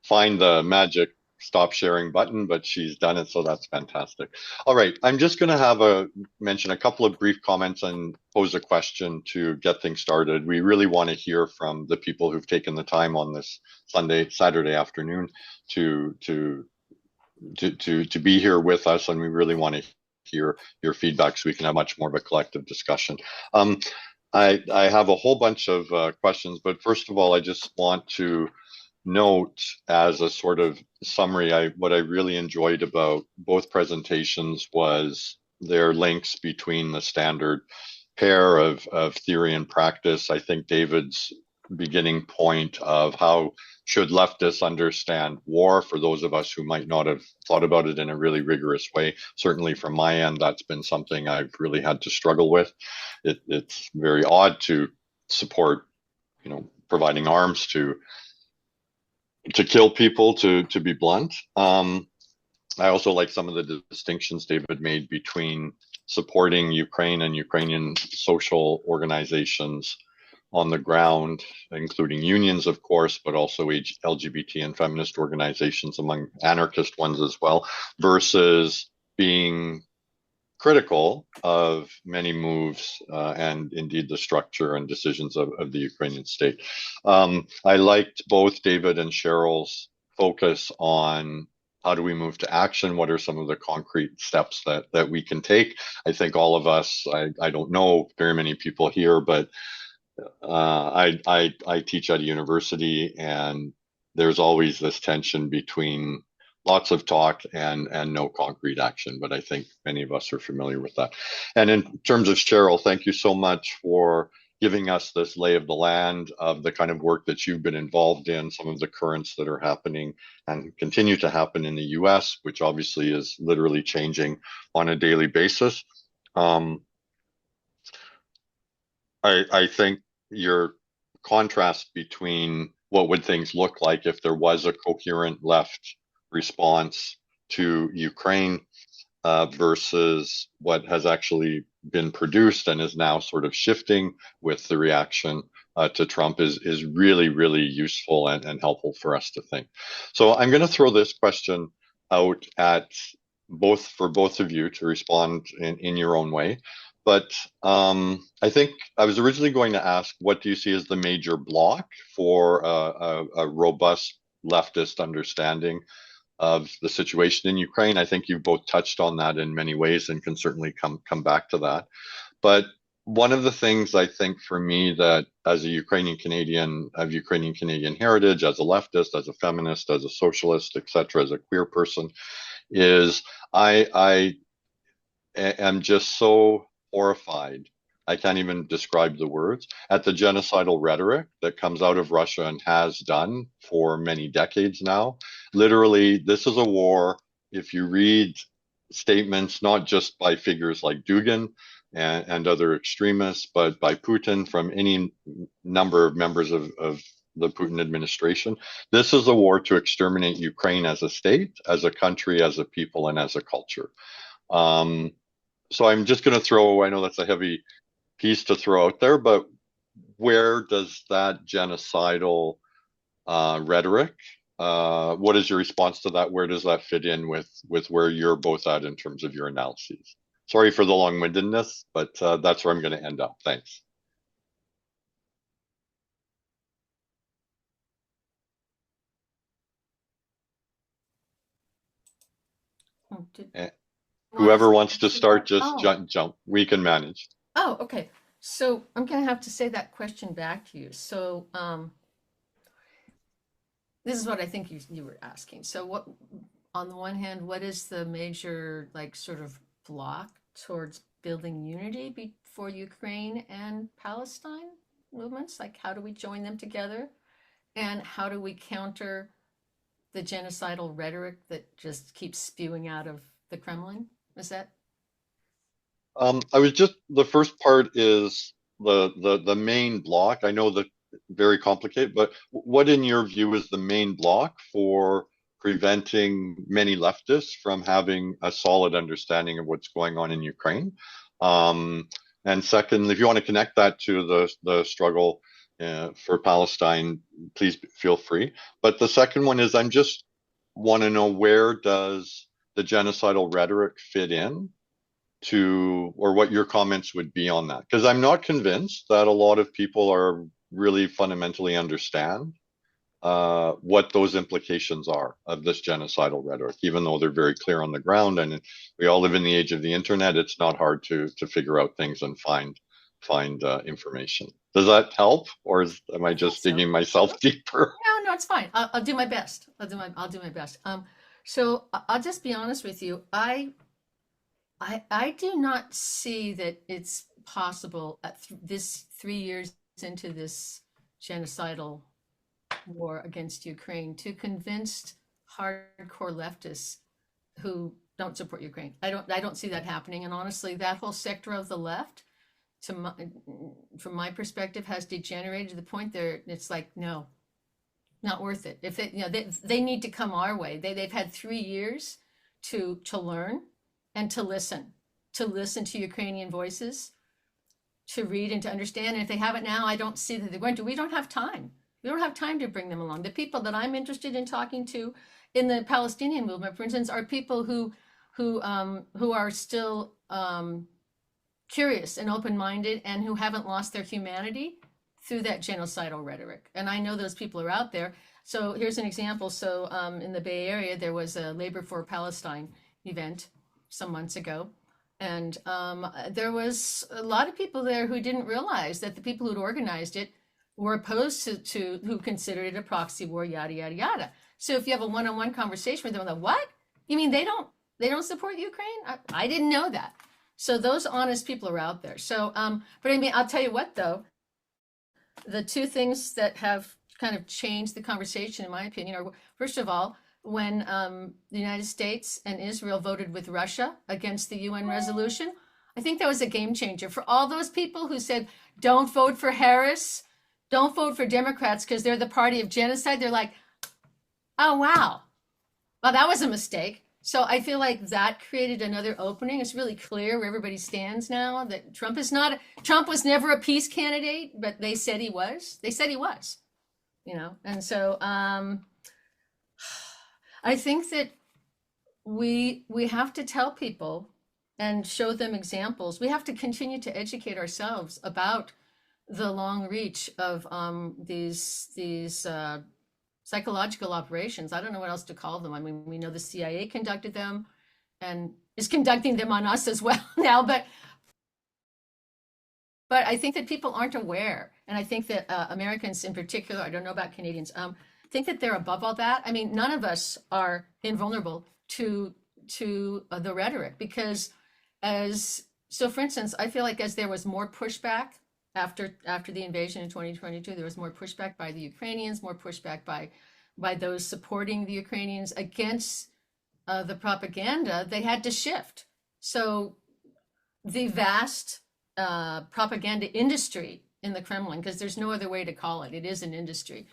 S4: find the magic stop sharing button, but she's done it, so that's fantastic. All right, I'm just going to have mention a couple of brief comments and pose a question to get things started. We really want to hear from the people who've taken the time on this Saturday afternoon to be here with us, and we really want to hear your feedback so we can have much more of a collective discussion. I have a whole bunch of questions, but first of all, I just want to note as a sort of summary, what I really enjoyed about both presentations was their links between the standard pair of theory and practice. I think David's beginning point of how should leftists understand war, for those of us who might not have thought about it in a really rigorous way. Certainly from my end, that's been something I've really had to struggle with. It's very odd to support, providing arms to kill people, to be blunt. I also like some of the distinctions David made between supporting Ukraine and Ukrainian social organizations on the ground, including unions, of course, but also LGBT and feminist organizations, among anarchist ones as well, versus being critical of many moves and indeed the structure and decisions of the Ukrainian state. I liked both David and Cheryl's focus on how do we move to action? What are some of the concrete steps that we can take? I think all of us, I don't know very many people here, but I teach at a university, and there's always this tension between lots of talk and no concrete action. But I think many of us are familiar with that. And in terms of Cheryl, thank you so much for giving us this lay of the land of the kind of work that you've been involved in, some of the currents that are happening and continue to happen in the US, which obviously is literally changing on a daily basis. I think your contrast between what would things look like if there was a coherent left response to Ukraine versus what has actually been produced and is now sort of shifting with the reaction to Trump is really, really useful and helpful for us to think. So I'm going to throw this question out at both of you to respond in your own way. But I think I was originally going to ask, what do you see as the major block for a robust leftist understanding of the situation in Ukraine? I think you've both touched on that in many ways and can certainly come back to that. But one of the things I think for me that as a Ukrainian Canadian of Ukrainian Canadian heritage, as a leftist, as a feminist, as a socialist, etc., as a queer person, is I am just so horrified, I can't even describe the words, at the genocidal rhetoric that comes out of Russia and has done for many decades now. Literally, this is a war. If you read statements, not just by figures like Dugin and other extremists, but by Putin, from any number of members of the Putin administration, this is a war to exterminate Ukraine as a state, as a country, as a people, and as a culture. So I'm just going to throw, I know that's a heavy piece to throw out there, but where does that genocidal rhetoric, what is your response to that? Where does that fit in with where you're both at in terms of your analyses? Sorry for the long-windedness, but that's where I'm going to end up. Thanks. Whoever wants to start, just jump. We can manage.
S3: Oh, okay. So I'm going to have to say that question back to you. So this is what I think you were asking. So what, on the one hand, what is the major sort of block towards building unity for Ukraine and Palestine movements? Like, how do we join them together? And how do we counter the genocidal rhetoric that just keeps spewing out of the Kremlin? Is that?
S4: I was just, the first part is the main block. I know that very complicated, but what in your view is the main block for preventing many leftists from having a solid understanding of what's going on in Ukraine. And second, if you want to connect that to the struggle for Palestine, please feel free. But the second one is, I'm just want to know, where does the genocidal rhetoric fit in to, or what your comments would be on that? Because I'm not convinced that a lot of people are really fundamentally understand what those implications are of this genocidal rhetoric, even though they're very clear on the ground. And we all live in the age of the internet. It's not hard to figure out things and find information. Does that help, or am I just digging myself deeper?
S3: No, it's fine. I'll do my best. I'll do my best. So I'll just be honest with you. I do not see that it's possible at this 3 years into this genocidal war against Ukraine to convince hardcore leftists who don't support Ukraine. I don't see that happening. And honestly, that whole sector of the left, from my perspective, has degenerated to the point there. It's like, no, not worth it. If they need to come our way. They've had 3 years to learn and to listen to Ukrainian voices, to read and to understand. And if they haven't now, I don't see that they're going to. We don't have time. We don't have time to bring them along. The people that I'm interested in talking to in the Palestinian movement, for instance, are people who are still curious and open-minded, and who haven't lost their humanity through that genocidal rhetoric. And I know those people are out there. So here's an example. So in the Bay Area, there was a Labor for Palestine event some months ago. And there was a lot of people there who didn't realize that the people who'd organized it were opposed to who considered it a proxy war, yada, yada, yada. So if you have a one-on-one conversation with them, like, what? You mean they don't support Ukraine? I didn't know that. So those honest people are out there. So, but I mean, I'll tell you what, though, the two things that have kind of changed the conversation, in my opinion, are, first of all, when the United States and Israel voted with Russia against the UN resolution. I think that was a game changer for all those people who said, don't vote for Harris, don't vote for Democrats because they're the party of genocide. They're like, oh, wow, well, that was a mistake. So I feel like that created another opening. It's really clear where everybody stands now, that Trump was never a peace candidate, but they said he was. And so I think that we have to tell people and show them examples. We have to continue to educate ourselves about the long reach of these psychological operations. I don't know what else to call them. I mean, we know the CIA conducted them and is conducting them on us as well now, but I think that people aren't aware. And I think that Americans in particular, I don't know about Canadians, think that they're above all that. I mean, none of us are invulnerable to the rhetoric, because for instance, I feel like as there was more pushback after the invasion in 2022, there was more pushback by the Ukrainians, more pushback by those supporting the Ukrainians against the propaganda. They had to shift. So the vast propaganda industry in the Kremlin, because there's no other way to call it, it is an industry,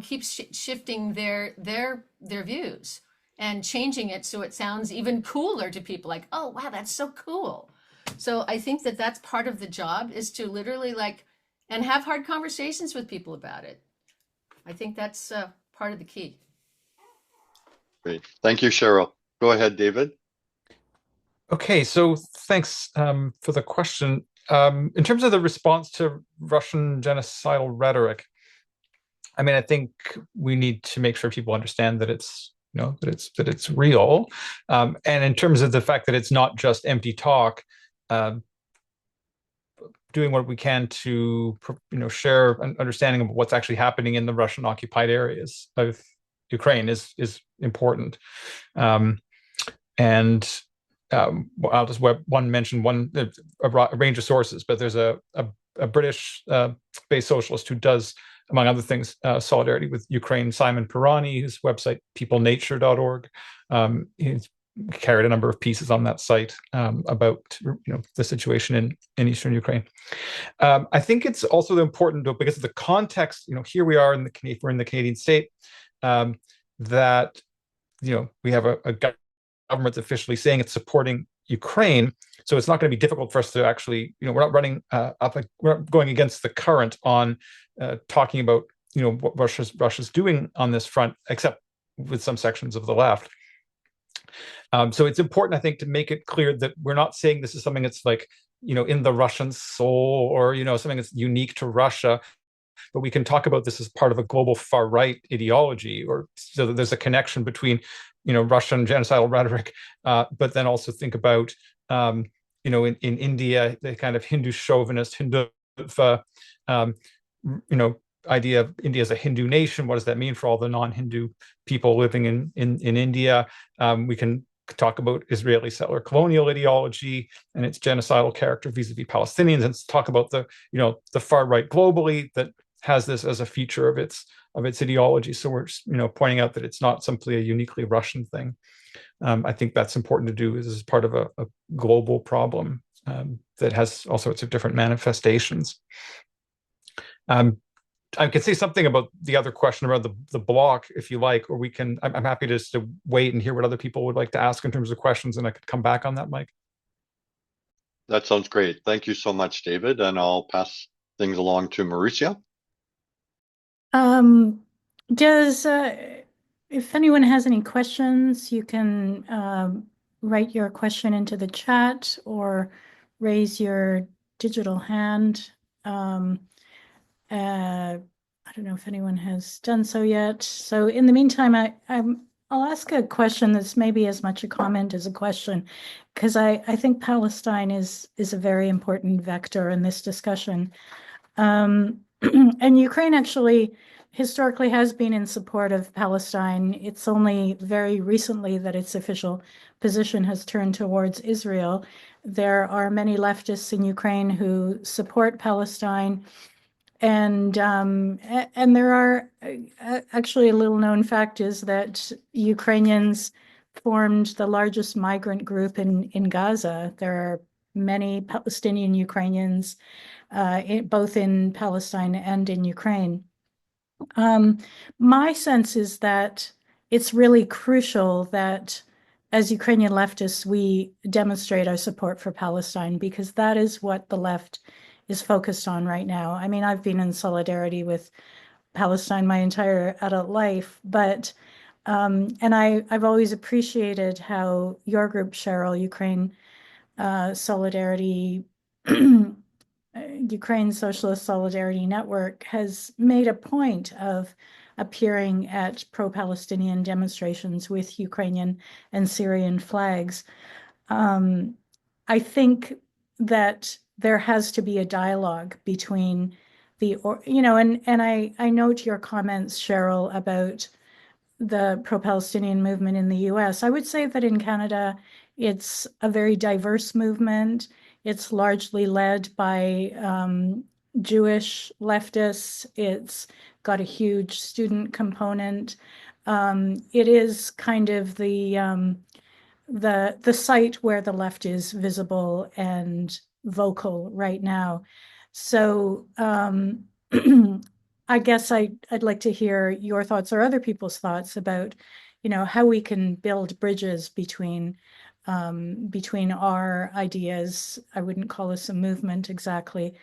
S3: keeps shifting their views and changing it so it sounds even cooler to people, like, oh, wow, that's so cool. So I think that that's part of the job, is to literally and have hard conversations with people about it. I think that's part of the key.
S4: Great. Thank you, Cheryl. Go ahead, David.
S2: Okay, so thanks for the question. In terms of the response to Russian genocidal rhetoric, I mean, I think we need to make sure people understand that it's that it's real, and in terms of the fact that it's not just empty talk. Doing what we can to share an understanding of what's actually happening in the Russian occupied areas of Ukraine is important. And I'll just mention a range of sources, but there's a British based socialist who does, among other things, solidarity with Ukraine, Simon Pirani, whose website peoplenature.org. He's carried a number of pieces on that site about the situation in eastern Ukraine. I think it's also important, though, because of the context. Here we are we're in the Canadian state, that we have a government officially saying it's supporting Ukraine. So it's not going to be difficult for us to actually, we're not running we're not going against the current on talking about, what Russia's doing on this front, except with some sections of the left. So it's important, I think, to make it clear that we're not saying this is something that's like, in the Russian soul, or, something that's unique to Russia, but we can talk about this as part of a global far right ideology, or so that there's a connection between, Russian genocidal rhetoric, but then also think about, in India, the kind of Hindu chauvinist, idea of India as a Hindu nation. What does that mean for all the non-Hindu people living in India? We can talk about Israeli settler colonial ideology and its genocidal character vis-a-vis Palestinians, and talk about the far right globally that has this as a feature of its ideology. So we're pointing out that it's not simply a uniquely Russian thing. I think that's important to do as part of a global problem that has all sorts of different manifestations. I can say something about the other question about the block, if you like, or we can. I'm happy to wait and hear what other people would like to ask in terms of questions, and I could come back on that, Mike.
S4: That sounds great. Thank you so much, David. And I'll pass things along to Mauricia.
S1: If anyone has any questions, you can write your question into the chat or raise your digital hand. I don't know if anyone has done so yet. So in the meantime, I'll ask a question that's maybe as much a comment as a question, because I think Palestine is a very important vector in this discussion. And Ukraine actually historically has been in support of Palestine. It's only very recently that its official position has turned towards Israel. There are many leftists in Ukraine who support Palestine. And there are actually, a little known fact is that Ukrainians formed the largest migrant group in Gaza. There are many Palestinian Ukrainians, both in Palestine and in Ukraine. My sense is that it's really crucial that as Ukrainian leftists, we demonstrate our support for Palestine, because that is what the left is focused on right now. I mean, I've been in solidarity with Palestine my entire adult life, but and I've always appreciated how your group, Cheryl, Ukraine Solidarity, Ukraine Socialist Solidarity Network, has made a point of appearing at pro-Palestinian demonstrations with Ukrainian and Syrian flags. I think that there has to be a dialogue between and I note your comments, Cheryl, about the pro-Palestinian movement in the US. I would say that in Canada, it's a very diverse movement. It's largely led by Jewish leftists. It's got a huge student component. It is kind of the site where the left is visible and vocal right now. So I guess I'd like to hear your thoughts or other people's thoughts about, how we can build bridges between our ideas. I wouldn't call this a movement exactly,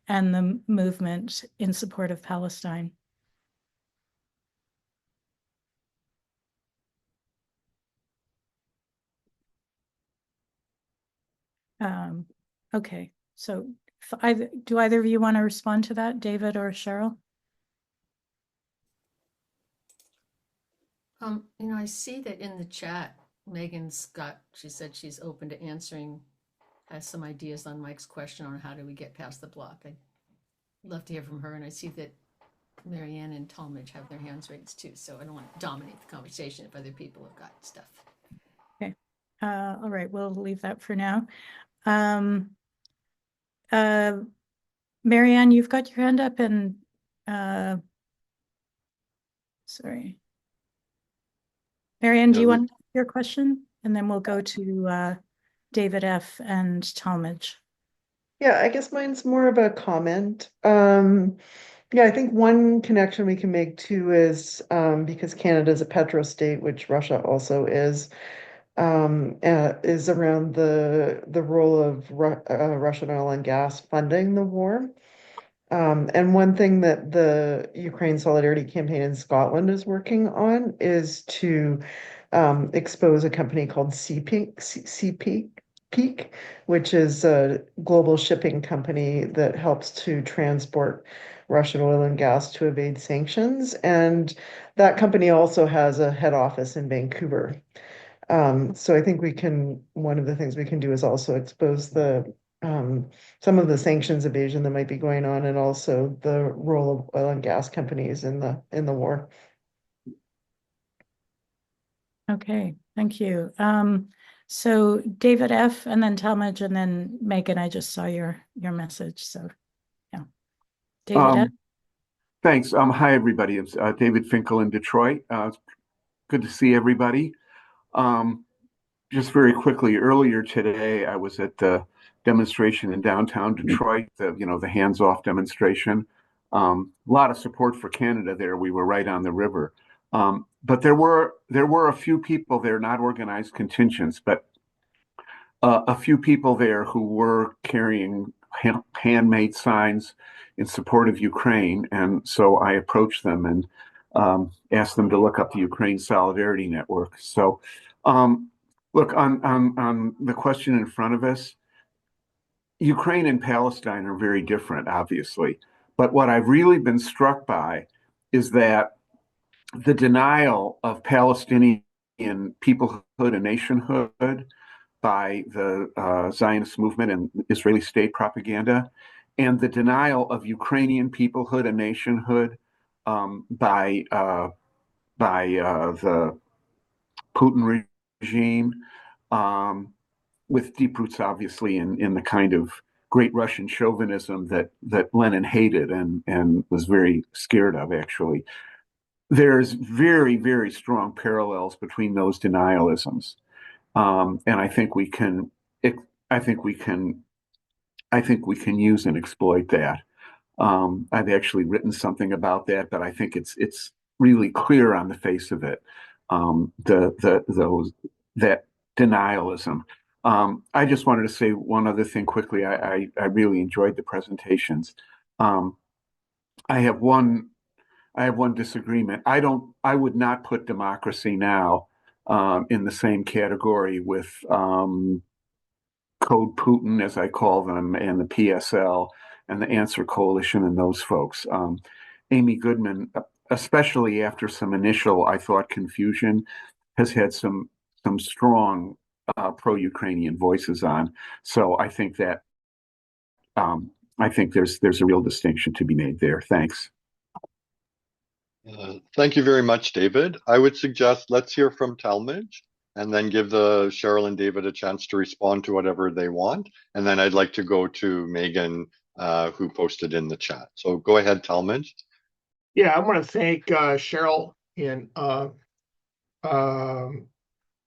S1: and the movement in support of Palestine. Okay, so do either of you want to respond to that, David or Cheryl?
S3: I see that in the chat, she said she's open to answering, has some ideas on Mike's question on how do we get past the block. I'd love to hear from her. And I see that Marianne and Talmadge have their hands raised too. So I don't want to dominate the conversation if other people have got stuff.
S1: Okay. All right, we'll leave that for now. Marianne, you've got your hand up, and sorry. Marianne, do you want to ask your question? And then we'll go to David F. and Talmadge.
S5: Yeah, I guess mine's more of a comment. Yeah, I think one connection we can make too is because Canada is a petrostate, which Russia also is around the role of Russian oil and gas funding the war. And one thing that the Ukraine Solidarity Campaign in Scotland is working on is to expose a company called Peak, which is a global shipping company that helps to transport Russian oil and gas to evade sanctions. And that company also has a head office in Vancouver. So I think one of the things we can do is also expose some of the sanctions evasion that might be going on, and also the role of oil and gas companies in the war.
S1: Okay, thank you. So David F. and then Talmadge and then Megan, I just saw your message. So yeah. David F.
S6: Thanks. Hi, everybody. It's David Finkel in Detroit. It's good to see everybody. Just very quickly, earlier today, I was at the demonstration in downtown Detroit, the hands-off demonstration. A lot of support for Canada there. We were right on the river. But there were a few people there, not organized contingents, but a few people there who were carrying handmade signs in support of Ukraine. And so I approached them and asked them to look up the Ukraine Solidarity Network. So look, on the question in front of us, Ukraine and Palestine are very different, obviously. But what I've really been struck by is that the denial of Palestinian peoplehood and nationhood by the Zionist movement and Israeli state propaganda, and the denial of Ukrainian peoplehood and nationhood by the Putin regime, with deep roots, obviously, in the kind of great Russian chauvinism that Lenin hated and was very scared of, actually. There's very, very strong parallels between those denialisms. And I think we can use and exploit that. I've actually written something about that, but I think it's really clear on the face of it. That denialism. I just wanted to say one other thing quickly. I really enjoyed the presentations. I have one disagreement. I would not put democracy now in the same category with Code Putin, as I call them, and the PSL and the Answer Coalition and those folks. Amy Goodman, especially after some initial, I thought, confusion, has had some strong pro-Ukrainian voices on. So I think that there's a real distinction to be made there. Thanks.
S4: Thank you very much, David. I would suggest let's hear from Talmadge and then give the Cheryl and David a chance to respond to whatever they want. And then I'd like to go to Megan, who posted in the chat. So go ahead, Talmadge.
S7: Yeah, I want to thank Cheryl and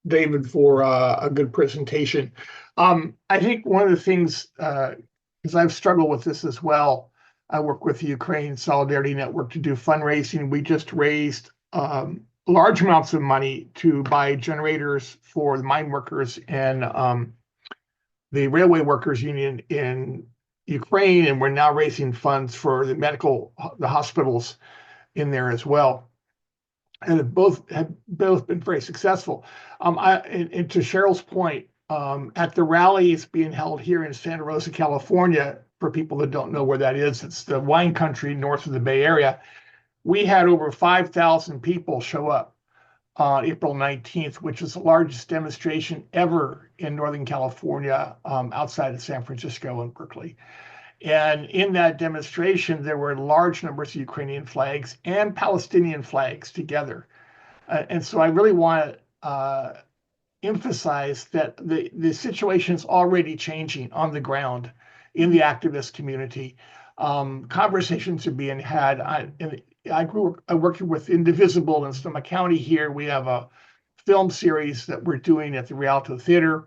S7: David for a good presentation. I think one of the things, because I've struggled with this as well, I work with the Ukraine Solidarity Network to do fundraising. We just raised large amounts of money to buy generators for the mine workers and the railway workers union in Ukraine, and we're now raising funds for the hospitals in there as well, and have both been very successful. And to Cheryl's point, at the rallies being held here in Santa Rosa, California, for people that don't know where that is, it's the wine country north of the Bay Area. We had over 5,000 people show up on April 19th, which is the largest demonstration ever in Northern California, outside of San Francisco and Berkeley. And in that demonstration, there were large numbers of Ukrainian flags and Palestinian flags together. And so I really want to emphasize that the situation is already changing on the ground in the activist community. Conversations are being had. I working with Indivisible in Sonoma County here. We have a film series that we're doing at the Rialto Theater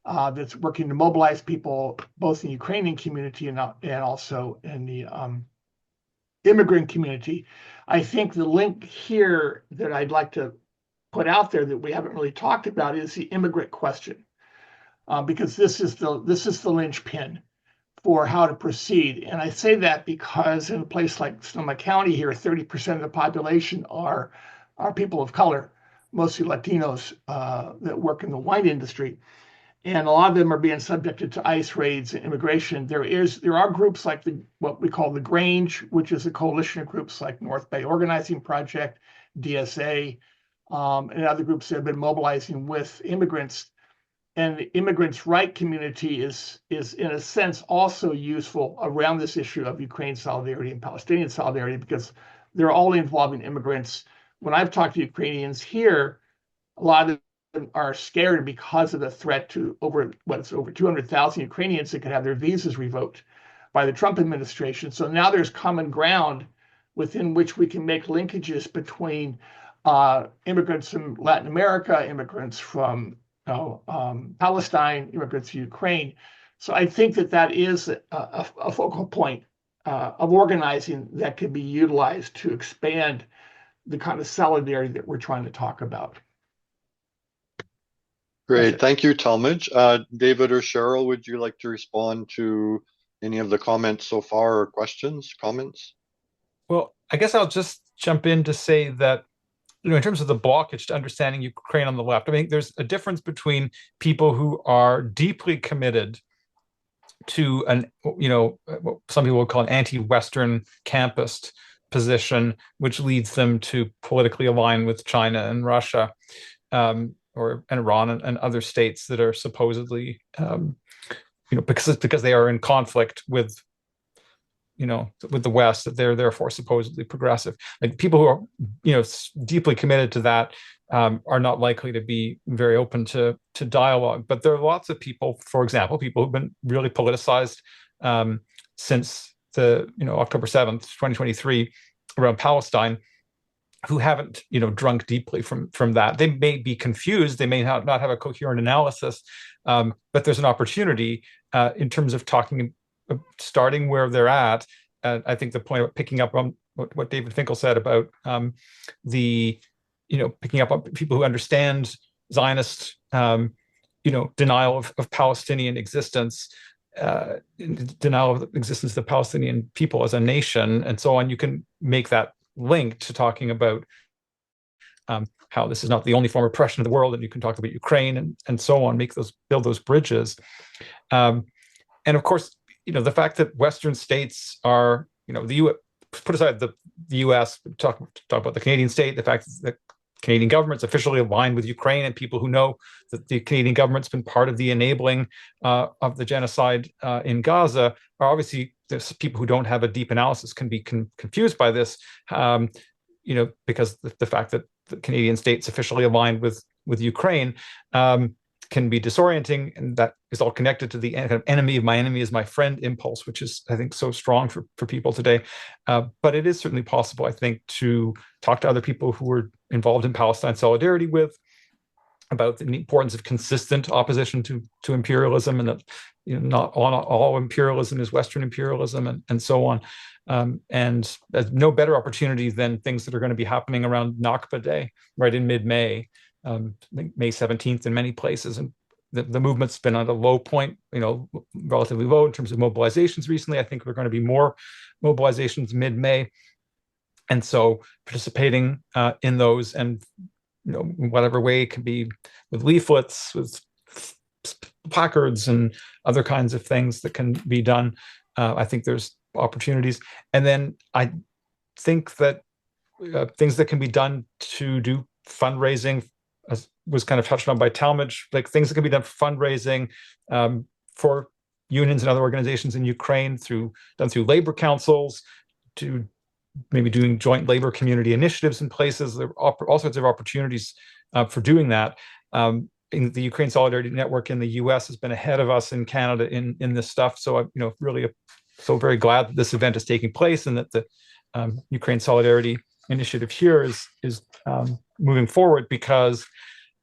S7: that's working to mobilize people both in the Ukrainian community and also in the immigrant community. I think the link here that I'd like to put out there that we haven't really talked about is the immigrant question, because this is the linchpin for how to proceed. And I say that because in a place like Sonoma County here, 30% of the population are people of color, mostly Latinos that work in the wine industry. And a lot of them are being subjected to ICE raids and immigration. There are groups like what we call the Grange, which is a coalition of groups like North Bay Organizing Project, DSA, and other groups that have been mobilizing with immigrants. And the immigrants' right community is in a sense also useful around this issue of Ukraine solidarity and Palestinian solidarity, because they're all involving immigrants. When I've talked to Ukrainians here, a lot of them are scared because of the threat to over 200,000 Ukrainians that could have their visas revoked by the Trump administration. So now there's common ground within which we can make linkages between immigrants from Latin America, immigrants from Palestine, immigrants to Ukraine. So I think that is a focal point of organizing that could be utilized to expand the kind of solidarity that we're trying to talk about.
S4: Great. Thank you, Talmadge. David or Cheryl, would you like to respond to any of the comments so far, or questions, comments?
S2: Well, I guess I'll just jump in to say that, in terms of the blockage to understanding Ukraine on the left, I think there's a difference between people who are deeply committed to what some people would call an anti-Western campist position, which leads them to politically align with China and Russia, and Iran and other states that are supposedly, because they are in conflict with the West, that they're therefore supposedly progressive. Like people who are, deeply committed to that are not likely to be very open to dialogue. But there are lots of people, for example, people who've been really politicized since the October 7th, 2023, around Palestine, who haven't drunk deeply from that. They may be confused. They may not have a coherent analysis, but there's an opportunity in terms of starting where they're at. I think the point about picking up on what David Finkel said about picking up on people who understand Zionist, denial of Palestinian existence, denial of existence of the Palestinian people as a nation, and so on. You can make that link to talking about how this is not the only form of oppression of the world, and you can talk about Ukraine and so on. Build those bridges, and of course, the fact that Western states are, the U.S. Put aside the U.S. Talk about the Canadian state. The fact that the Canadian government's officially aligned with Ukraine, and people who know that the Canadian government's been part of the enabling of the genocide in Gaza are obviously, there's people who don't have a deep analysis can be confused by this, because the fact that the Canadian state's officially aligned with Ukraine can be disorienting, and that is all connected to the kind of enemy of my enemy is my friend impulse, which is, I think, so strong for people today. But it is certainly possible, I think, to talk to other people who were involved in Palestine solidarity with about the importance of consistent opposition to imperialism, and that not all imperialism is Western imperialism, and so on. And there's no better opportunity than things that are going to be happening around Nakba Day, right in mid-May. May 17th in many places, and the movement's been at a low point, relatively low in terms of mobilizations recently. I think there are going to be more mobilizations mid-May, and so participating in those, and in whatever way it can be, with leaflets, with placards, and other kinds of things that can be done. I think there's opportunities, and then I think that things that can be done to do fundraising, as was kind of touched on by Talmadge, like things that can be done for fundraising for unions and other organizations in Ukraine done through labor councils, to maybe doing joint labor community initiatives in places. There are all sorts of opportunities for doing that. In the Ukraine Solidarity Network in the US has been ahead of us in Canada in this stuff. So I'm really so very glad that this event is taking place, and that the Ukraine Solidarity Initiative here is moving forward, because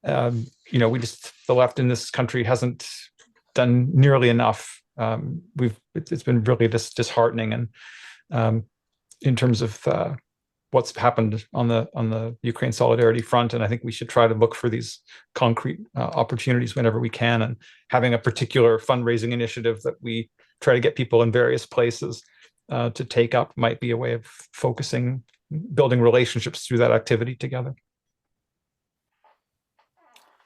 S2: the left in this country hasn't done nearly enough. It's been really disheartening, and in terms of what's happened on the Ukraine solidarity front. And I think we should try to look for these concrete opportunities whenever we can. And having a particular fundraising initiative that we try to get people in various places to take up might be a way of focusing, building relationships through that activity together.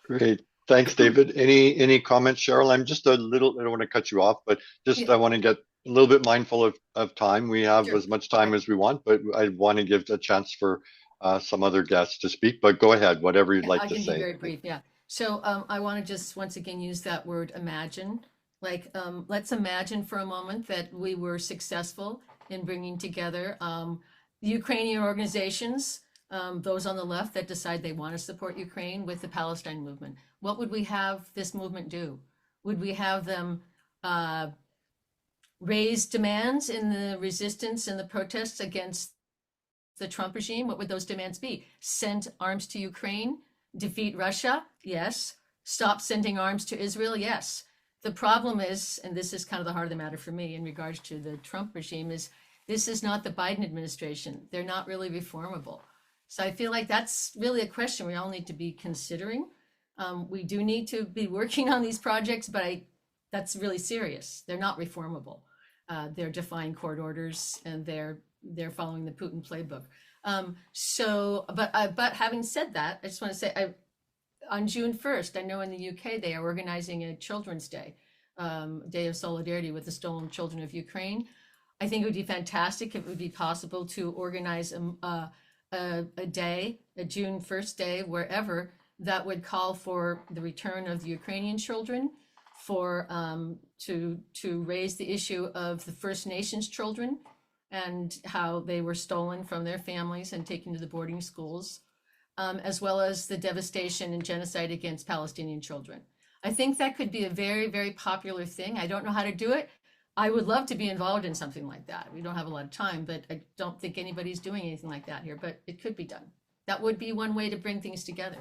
S4: Great. Thanks, David. Any comments, Cheryl? I'm just I don't want to cut you off, but just I want to get a little bit mindful of time. We have as much time as we want, but I want to give a chance for some other guests to speak, but go ahead, whatever you'd like to say.
S3: I can be very brief, yeah. So I want to just once again use that word imagine. Like, let's imagine for a moment that we were successful in bringing together Ukrainian organizations, those on the left that decide they want to support Ukraine with the Palestine movement. What would we have this movement do? Would we have them raise demands in the resistance and the protests against the Trump regime? What would those demands be? Send arms to Ukraine? Defeat Russia? Yes. Stop sending arms to Israel? Yes. The problem is, and this is kind of the heart of the matter for me in regards to the Trump regime, is this is not the Biden administration. They're not really reformable. So I feel like that's really a question we all need to be considering. We do need to be working on these projects, but that's really serious. They're not reformable. They're defying court orders, and they're following the Putin playbook. But having said that, I just want to say, on June 1st, I know in the UK, they are organizing a Children's Day, Day of Solidarity with the Stolen Children of Ukraine. I think it would be fantastic if it would be possible to organize a day, a June 1st day, wherever, that would call for the return of the Ukrainian children, for to raise the issue of the First Nations children and how they were stolen from their families and taken to the boarding schools, as well as the devastation and genocide against Palestinian children. I think that could be a very, very popular thing. I don't know how to do it. I would love to be involved in something like that. We don't have a lot of time, but I don't think anybody's doing anything like that here, but it could be done. That would be one way to bring things together.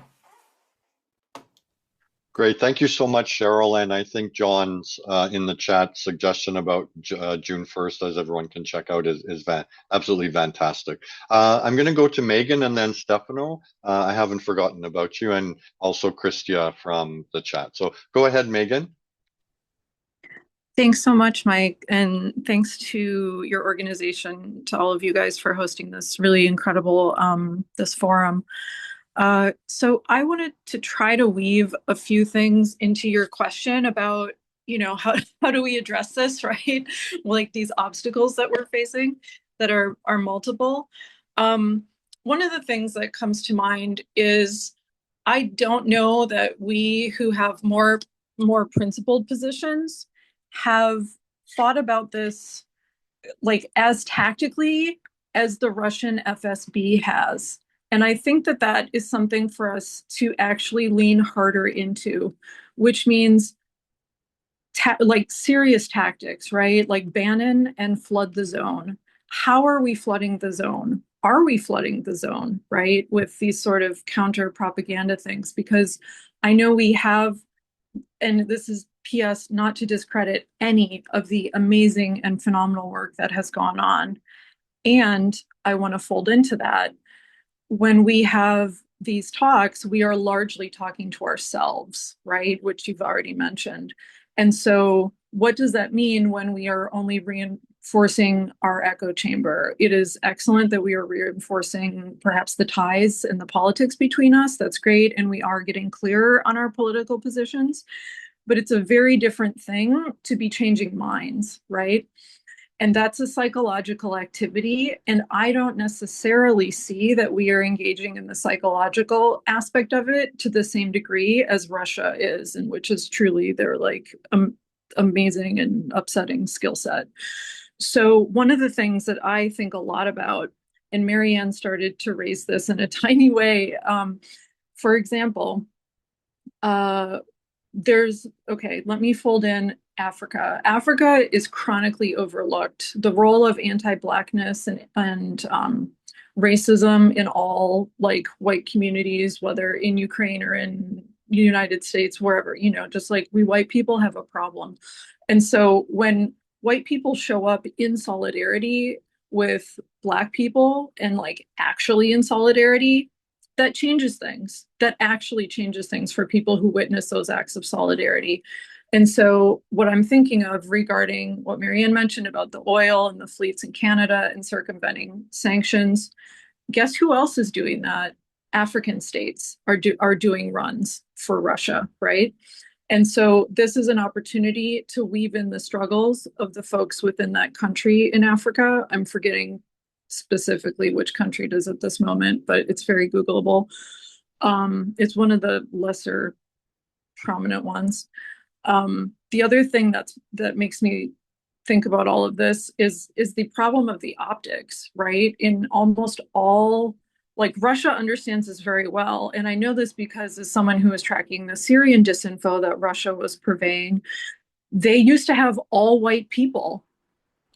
S4: Great. Thank you so much, Cheryl. And I think John's in the chat suggestion about June 1st, as everyone can check out, is absolutely fantastic. I'm going to go to Megan and then Stefano. I haven't forgotten about you, and also Christia from the chat. So go ahead, Megan.
S8: Thanks so much, Mike. And thanks to your organization, to all of you guys for hosting this really incredible, this forum. So I wanted to try to weave a few things into your question about, how do we address this, right? Like these obstacles that we're facing that are multiple. One of the things that comes to mind is I don't know that we who have more principled positions have thought about this like as tactically as the Russian FSB has. And I think that is something for us to actually lean harder into, which means like serious tactics, right? Like Bannon and flood the zone. How are we flooding the zone? Are we flooding the zone, right? With these sort of counter propaganda things, because I know we have, and this is PS, not to discredit any of the amazing and phenomenal work that has gone on. And I want to fold into that. When we have these talks, we are largely talking to ourselves, right? Which you've already mentioned. And so what does that mean when we are only reinforcing our echo chamber? It is excellent that we are reinforcing perhaps the ties and the politics between us. That's great. And we are getting clearer on our political positions. But it's a very different thing to be changing minds, right? And that's a psychological activity. And I don't necessarily see that we are engaging in the psychological aspect of it to the same degree as Russia is, and which is truly their like amazing and upsetting skill set. So one of the things that I think a lot about, and Marianne started to raise this in a tiny way, for example, let me fold in Africa. Africa is chronically overlooked. The role of anti-Blackness and racism in all like white communities, whether in Ukraine or in the United States, wherever, just like we white people have a problem. And so when white people show up in solidarity with Black people and like actually in solidarity, that changes things. That actually changes things for people who witness those acts of solidarity. And so what I'm thinking of regarding what Marianne mentioned about the oil and the fleets in Canada and circumventing sanctions, guess who else is doing that? African states are doing runs for Russia, right? And so this is an opportunity to weave in the struggles of the folks within that country in Africa. I'm forgetting specifically which country it is at this moment, but it's very Googleable. It's one of the lesser prominent ones. The other thing that makes me think about all of this is the problem of the optics, right? In almost all, like Russia understands this very well. And I know this because as someone who was tracking the Syrian disinfo that Russia was purveying, they used to have all white people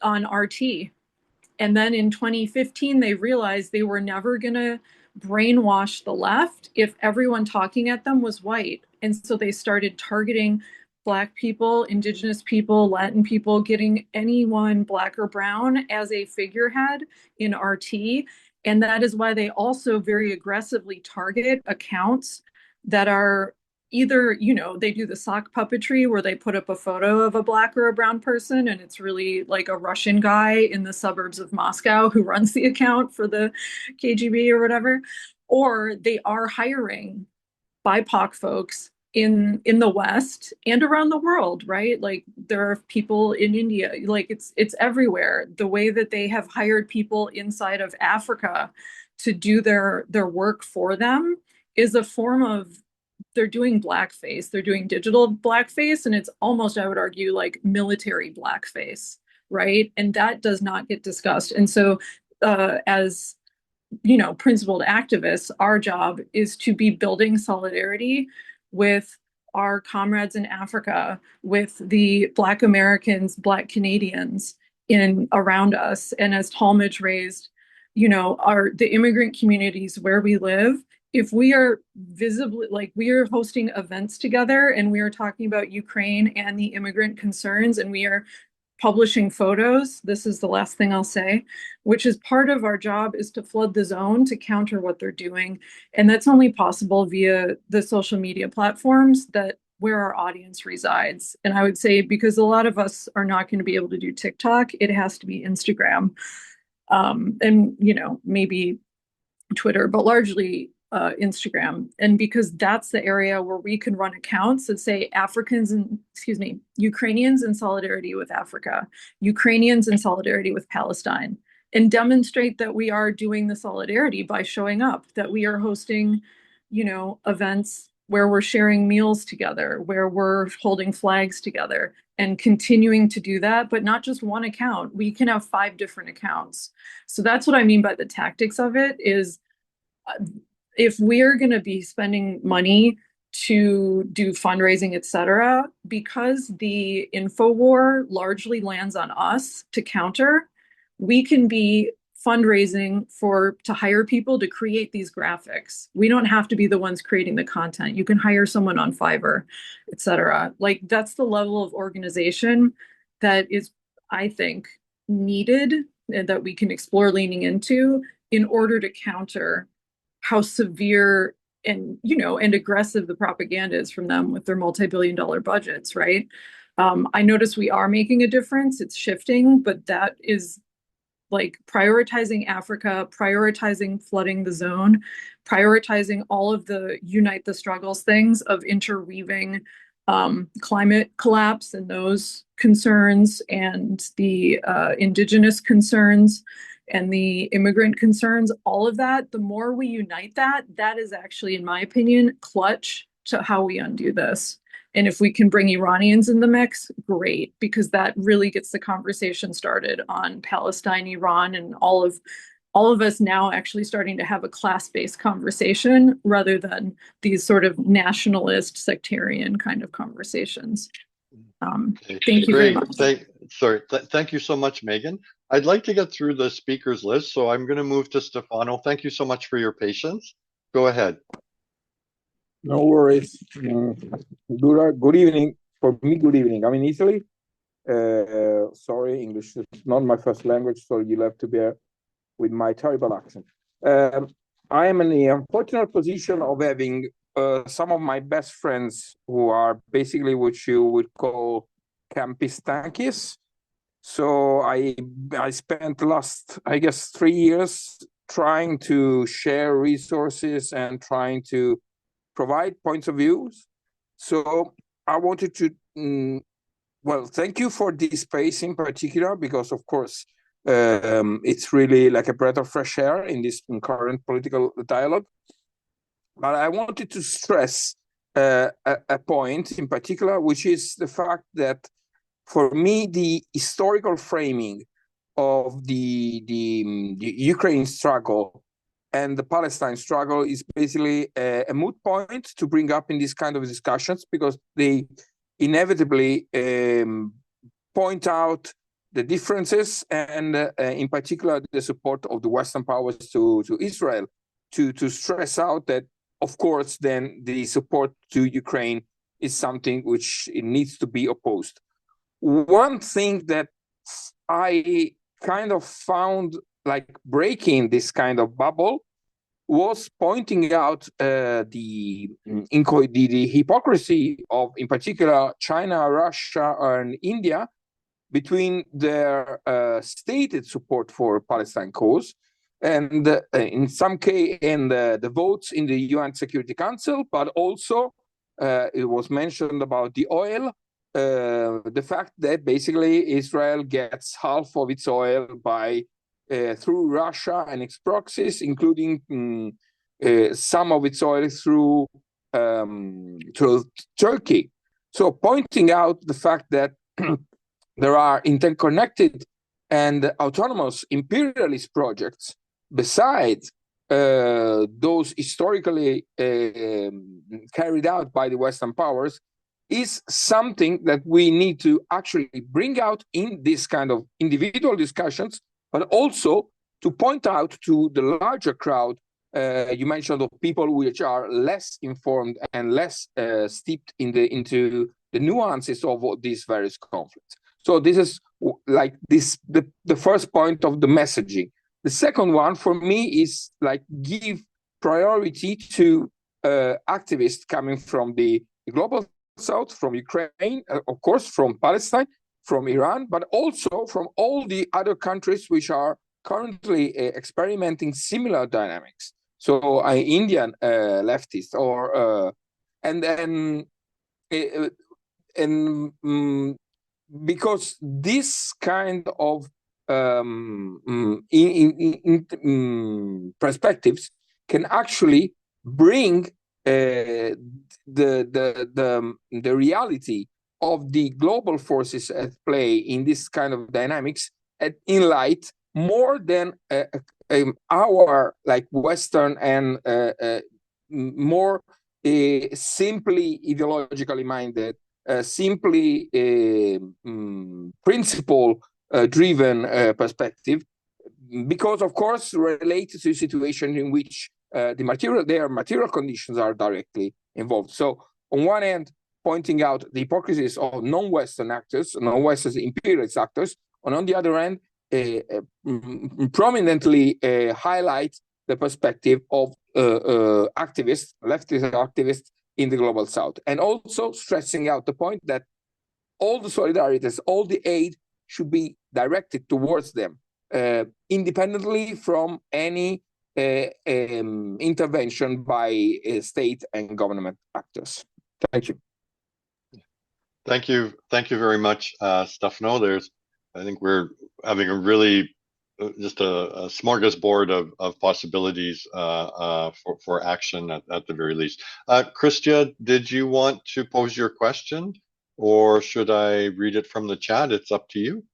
S8: on RT. And then in 2015, they realized they were never going to brainwash the left if everyone talking at them was white. And so they started targeting Black people, Indigenous people, Latin people, getting anyone Black or brown as a figurehead in RT. And that is why they also very aggressively target accounts that are either, you know, they do the sock puppetry where they put up a photo of a Black or a brown person and it's really like a Russian guy in the suburbs of Moscow who runs the account for the KGB or whatever, or they are hiring BIPOC folks in the West and around the world, right? Like there are people in India, like it's everywhere. The way that they have hired people inside of Africa to do their work for them is a form of, they're doing blackface, they're doing digital blackface, and it's almost, I would argue, like military blackface, right? And that does not get discussed. And so as you know, principled activists, our job is to be building solidarity with our comrades in Africa, with the Black Americans, Black Canadians in around us. And as Talmadge raised, you know, the immigrant communities where we live, if we are visibly, like we are hosting events together and we are talking about Ukraine and the immigrant concerns and we are publishing photos, this is the last thing I'll say, which is part of our job is to flood the zone to counter what they're doing. And that's only possible via the social media platforms that where our audience resides. And I would say because a lot of us are not going to be able to do TikTok, it has to be Instagram. And, you know, maybe Twitter, but largely Instagram. And because that's the area where we can run accounts that say Ukrainians in solidarity with Africa, Ukrainians in solidarity with Palestine, and demonstrate that we are doing the solidarity by showing up, that we are hosting, you know, events where we're sharing meals together, where we're holding flags together and continuing to do that, but not just one account. We can have 5 different accounts. So that's what I mean by the tactics of it is if we're going to be spending money to do fundraising, et cetera, because the info war largely lands on us to counter, we can be fundraising to hire people to create these graphics. We don't have to be the ones creating the content. You can hire someone on Fiverr, et cetera. Like that's the level of organization that is, I think, needed and that we can explore leaning into in order to counter how severe and, you know, and aggressive the propaganda is from them with their multi-billion-dollar budgets, right? I notice we are making a difference. It's shifting, but that is like prioritizing Africa, prioritizing flooding the zone, prioritizing all of the unite the struggles things of interweaving climate collapse and those concerns and the indigenous concerns and the immigrant concerns, all of that, the more we unite that, that is actually, in my opinion, clutch to how we undo this. And if we can bring Iranians in the mix, great, because that really gets the conversation started on Palestine, Iran, and all of us now actually starting to have a class-based conversation rather than these sort of nationalist, sectarian kind of conversations. Thank you very much.
S4: Thank you so much, Megan. I'd like to get through the speakers list, so I'm going to move to Stefano. Thank you so much for your patience. Go ahead.
S9: No worries. Good evening. For me, good evening. I'm in Italy. Sorry, English is not my first language, so you'll have to bear with my terrible accent. I am in the unfortunate position of having some of my best friends who are basically what you would call campistankis. So I spent the last, I guess, 3 years trying to share resources and trying to provide points of views. So I wanted to, well, thank you for this space in particular, because of course, it's really like a breath of fresh air in this current political dialogue. But I wanted to stress a point in particular, which is the fact that for me, the historical framing of the Ukraine struggle and the Palestine struggle is basically a moot point to bring up in these kind of discussions, because they inevitably point out the differences and in particular the support of the Western powers to Israel, to stress out that, of course, then the support to Ukraine is something which it needs to be opposed. One thing that I kind of found like breaking this kind of bubble was pointing out the hypocrisy of, in particular, China, Russia, and India between their stated support for Palestine cause and in some case in the votes in the UN Security Council, but also it was mentioned about the oil, the fact that basically Israel gets half of its oil by through Russia and its proxies, including some of its oil through Turkey. So pointing out the fact that there are interconnected and autonomous imperialist projects besides those historically carried out by the Western powers is something that we need to actually bring out in this kind of individual discussions, but also to point out to the larger crowd. You mentioned of people which are less informed and less steeped into the nuances of these various conflicts. So this is like the first point of the messaging. The second one for me is like give priority to activists coming from the global south, from Ukraine, of course, from Palestine, from Iran, but also from all the other countries which are currently experimenting similar dynamics. So Indian leftists, or and then because this kind of perspectives can actually bring the reality of the global forces at play in this kind of dynamics in light more than our like Western and more simply ideologically minded, simply principle driven perspective, because of course related to a situation in which their material conditions are directly involved. So on one hand, pointing out the hypocrisies of non-Western actors, non-Western imperialist actors, and on the other hand, prominently highlight the perspective of activists, leftist activists in the global south, and also stressing out the point that all the solidarities, all the aid should be directed towards them, independently from any intervention by state and government actors. Thank you.
S4: Thank you very much, Stefano. I think we're having a really just a smorgasbord of possibilities for action at the very least. Christia, did you want to pose your question, or should I read it from the chat? It's up to you.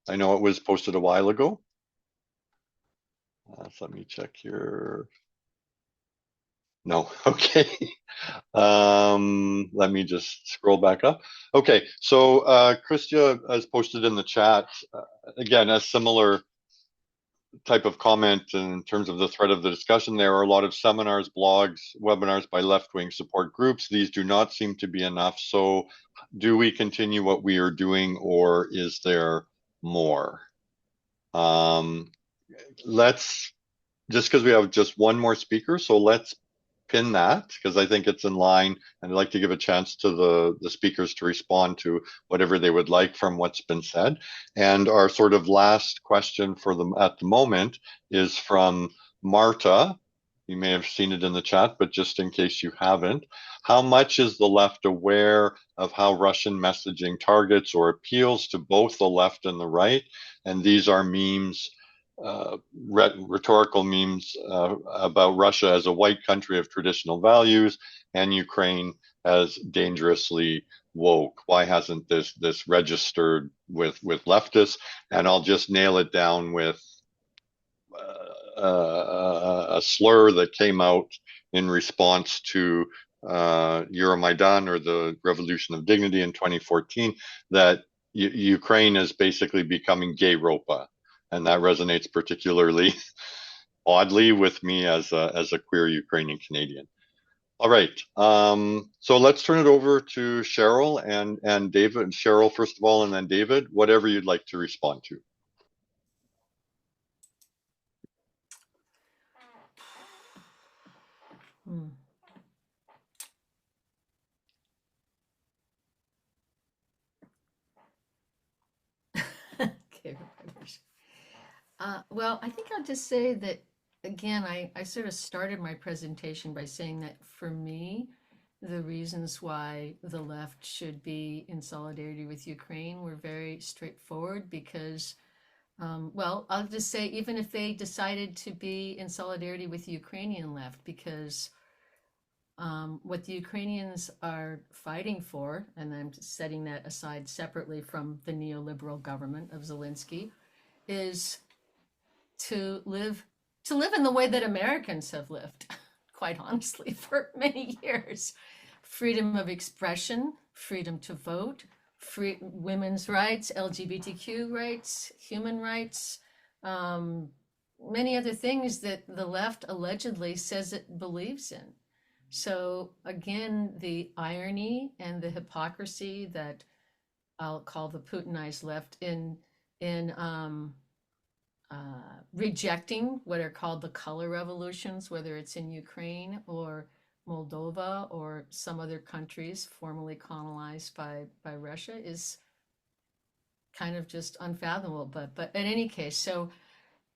S4: I know it was posted a while ago. So let me check here. No, okay. Let me just scroll back up. Okay, so Christia has posted in the chat, again, a similar type of comment in terms of the thread of the discussion. There are a lot of seminars, blogs, webinars by left-wing support groups. These do not seem to be enough. So do we continue what we are doing, or is there more? Let's, just because we have just one more speaker, so let's pin that, because I think it's in line, and I'd like to give a chance to the speakers to respond to whatever they would like from what's been said. And our sort of last question for them at the moment is from Marta. You may have seen it in the chat, but just in case you haven't, how much is the left aware of how Russian messaging targets or appeals to both the left and the right? And these are memes, rhetorical memes about Russia as a white country of traditional values and Ukraine as dangerously woke. Why hasn't this registered with leftists? And I'll just nail it down with a slur that came out in response to Euromaidan, or the Revolution of Dignity in 2014, that Ukraine is basically becoming gay-ropa. And that resonates particularly oddly with me as a queer Ukrainian Canadian. All right, so let's turn it over to Cheryl and David. Cheryl first of all, and then David, whatever you'd like to respond to.
S3: Okay. Well, I think I'll just say that, again, I sort of started my presentation by saying that for me, the reasons why the left should be in solidarity with Ukraine were very straightforward because, well, I'll just say, even if they decided to be in solidarity with the Ukrainian left, because what the Ukrainians are fighting for, and I'm setting that aside separately from the neoliberal government of Zelensky, is to live in the way that Americans have lived, quite honestly, for many years. Freedom of expression, freedom to vote, women's rights, LGBTQ rights, human rights, many other things that the left allegedly says it believes in. So again, the irony and the hypocrisy that I'll call the Putinized left in rejecting what are called the color revolutions, whether it's in Ukraine or Moldova or some other countries formerly colonized by Russia, is kind of just unfathomable. But in any case, so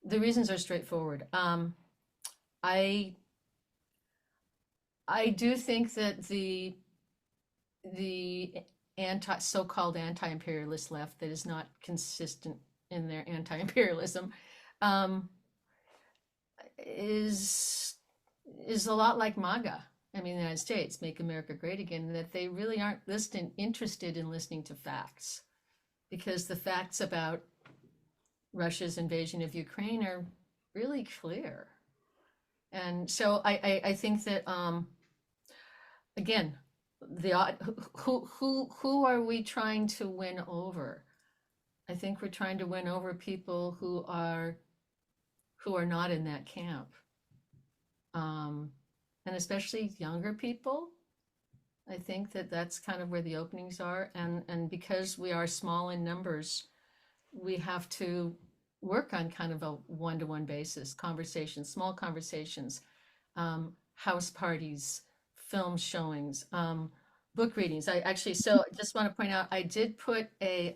S3: the reasons are straightforward. I do think that the so-called anti-imperialist left that is not consistent in their anti-imperialism is a lot like MAGA. I mean, the United States, Make America Great Again, that they really aren't interested in listening to facts, because the facts about Russia's invasion of Ukraine are really clear. And so I think that, again, who are we trying to win over? I think we're trying to win over people who are not in that camp, and especially younger people. I think that that's kind of where the openings are, and because we are small in numbers, we have to work on kind of a one-to-one basis, conversations, small conversations, house parties, film showings, book readings. So just want to point out, I did put a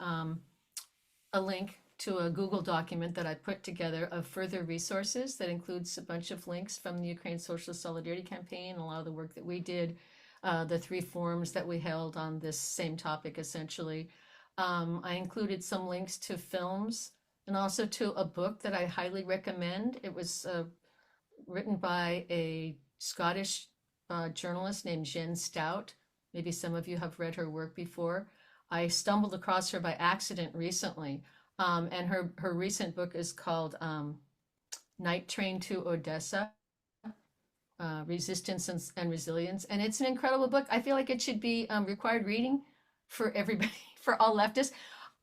S3: link to a Google document that I put together of further resources that includes a bunch of links from the Ukraine Socialist Solidarity Campaign, a lot of the work that we did, the 3 forums that we held on this same topic, essentially. I included some links to films and also to a book that I highly recommend. It was written by a Scottish journalist named Jen Stout. Maybe some of you have read her work before. I stumbled across her by accident recently. And her recent book is called Night Train to Odessa, Resistance and Resilience. And it's an incredible book. I feel like it should be required reading for everybody, for all leftists.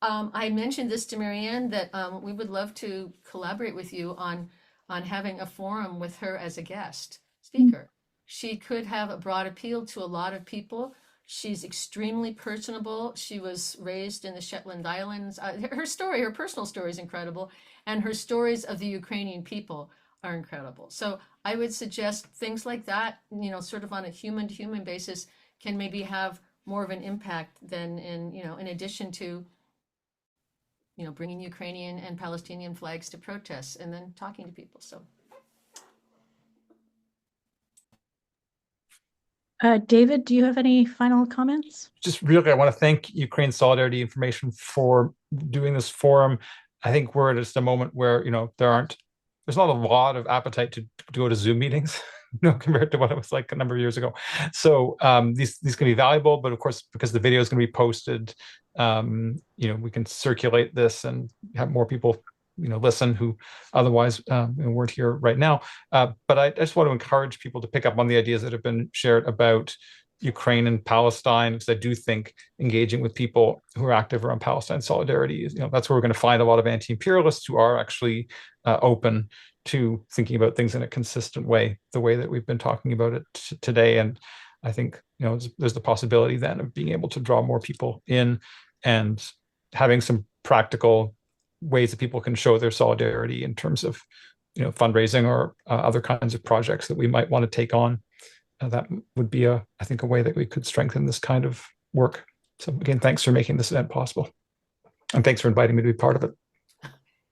S3: I mentioned this to Marianne that we would love to collaborate with you on having a forum with her as a guest speaker. She could have a broad appeal to a lot of people. She's extremely personable. She was raised in the Shetland Islands. Her personal story is incredible, and her stories of the Ukrainian people are incredible. So I would suggest things like that, you know, sort of on a human to human basis, can maybe have more of an impact than in addition to, you know, bringing Ukrainian and Palestinian flags to protests and then talking to people. So.
S1: David, do you have any final comments?
S2: Just really, I want to thank Ukraine Solidarity Information for doing this forum. I think we're at just a moment where, you know, there's not a lot of appetite to go to Zoom meetings, you know, compared to what it was like a number of years ago. So these can be valuable, but of course, because the video is going to be posted, you know, we can circulate this and have more people, you know, listen who otherwise weren't here right now. But I just want to encourage people to pick up on the ideas that have been shared about Ukraine and Palestine, because I do think engaging with people who are active around Palestine solidarity is, you know, that's where we're going to find a lot of anti-imperialists who are actually open to thinking about things in a consistent way, the way that we've been talking about it today. And I think, you know, there's the possibility then of being able to draw more people in and having some practical ways that people can show their solidarity in terms of, you know, fundraising or other kinds of projects that we might want to take on. That would be I think a way that we could strengthen this kind of work. So again, thanks for making this event possible. And thanks for inviting me to be part of it.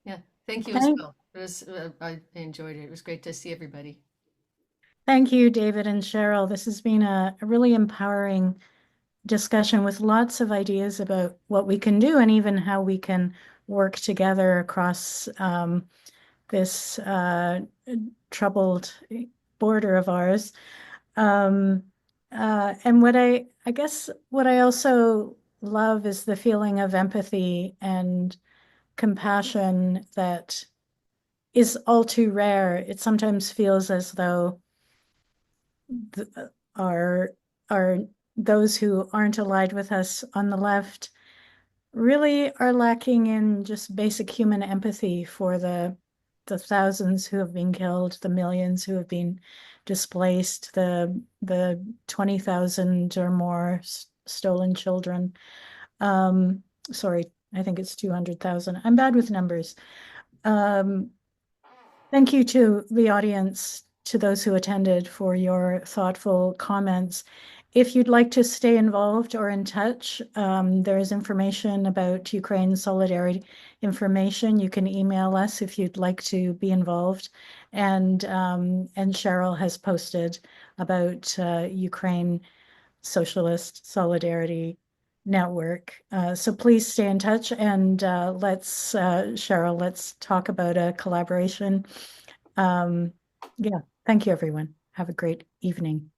S3: Yeah, thank you as well. It was, I enjoyed it. It was great to see everybody.
S1: Thank you, David and Cheryl. This has been a really empowering discussion with lots of ideas about what we can do and even how we can work together across this troubled border of ours. And what I guess what I also love is the feeling of empathy and compassion that is all too rare. It sometimes feels as though those who aren't allied with us on the left really are lacking in just basic human empathy for the thousands who have been killed, the millions who have been displaced, the 20,000 or more stolen children. Sorry, I think it's 200,000. I'm bad with numbers. Thank you to the audience, to those who attended, for your thoughtful comments. If you'd like to stay involved or in touch, there is information about Ukraine Solidarity information. You can email us if you'd like to be involved. And Cheryl has posted about Ukraine Socialist Solidarity Network. So please stay in touch, and Cheryl, let's talk about a collaboration. Yeah, thank you, everyone. Have a great evening.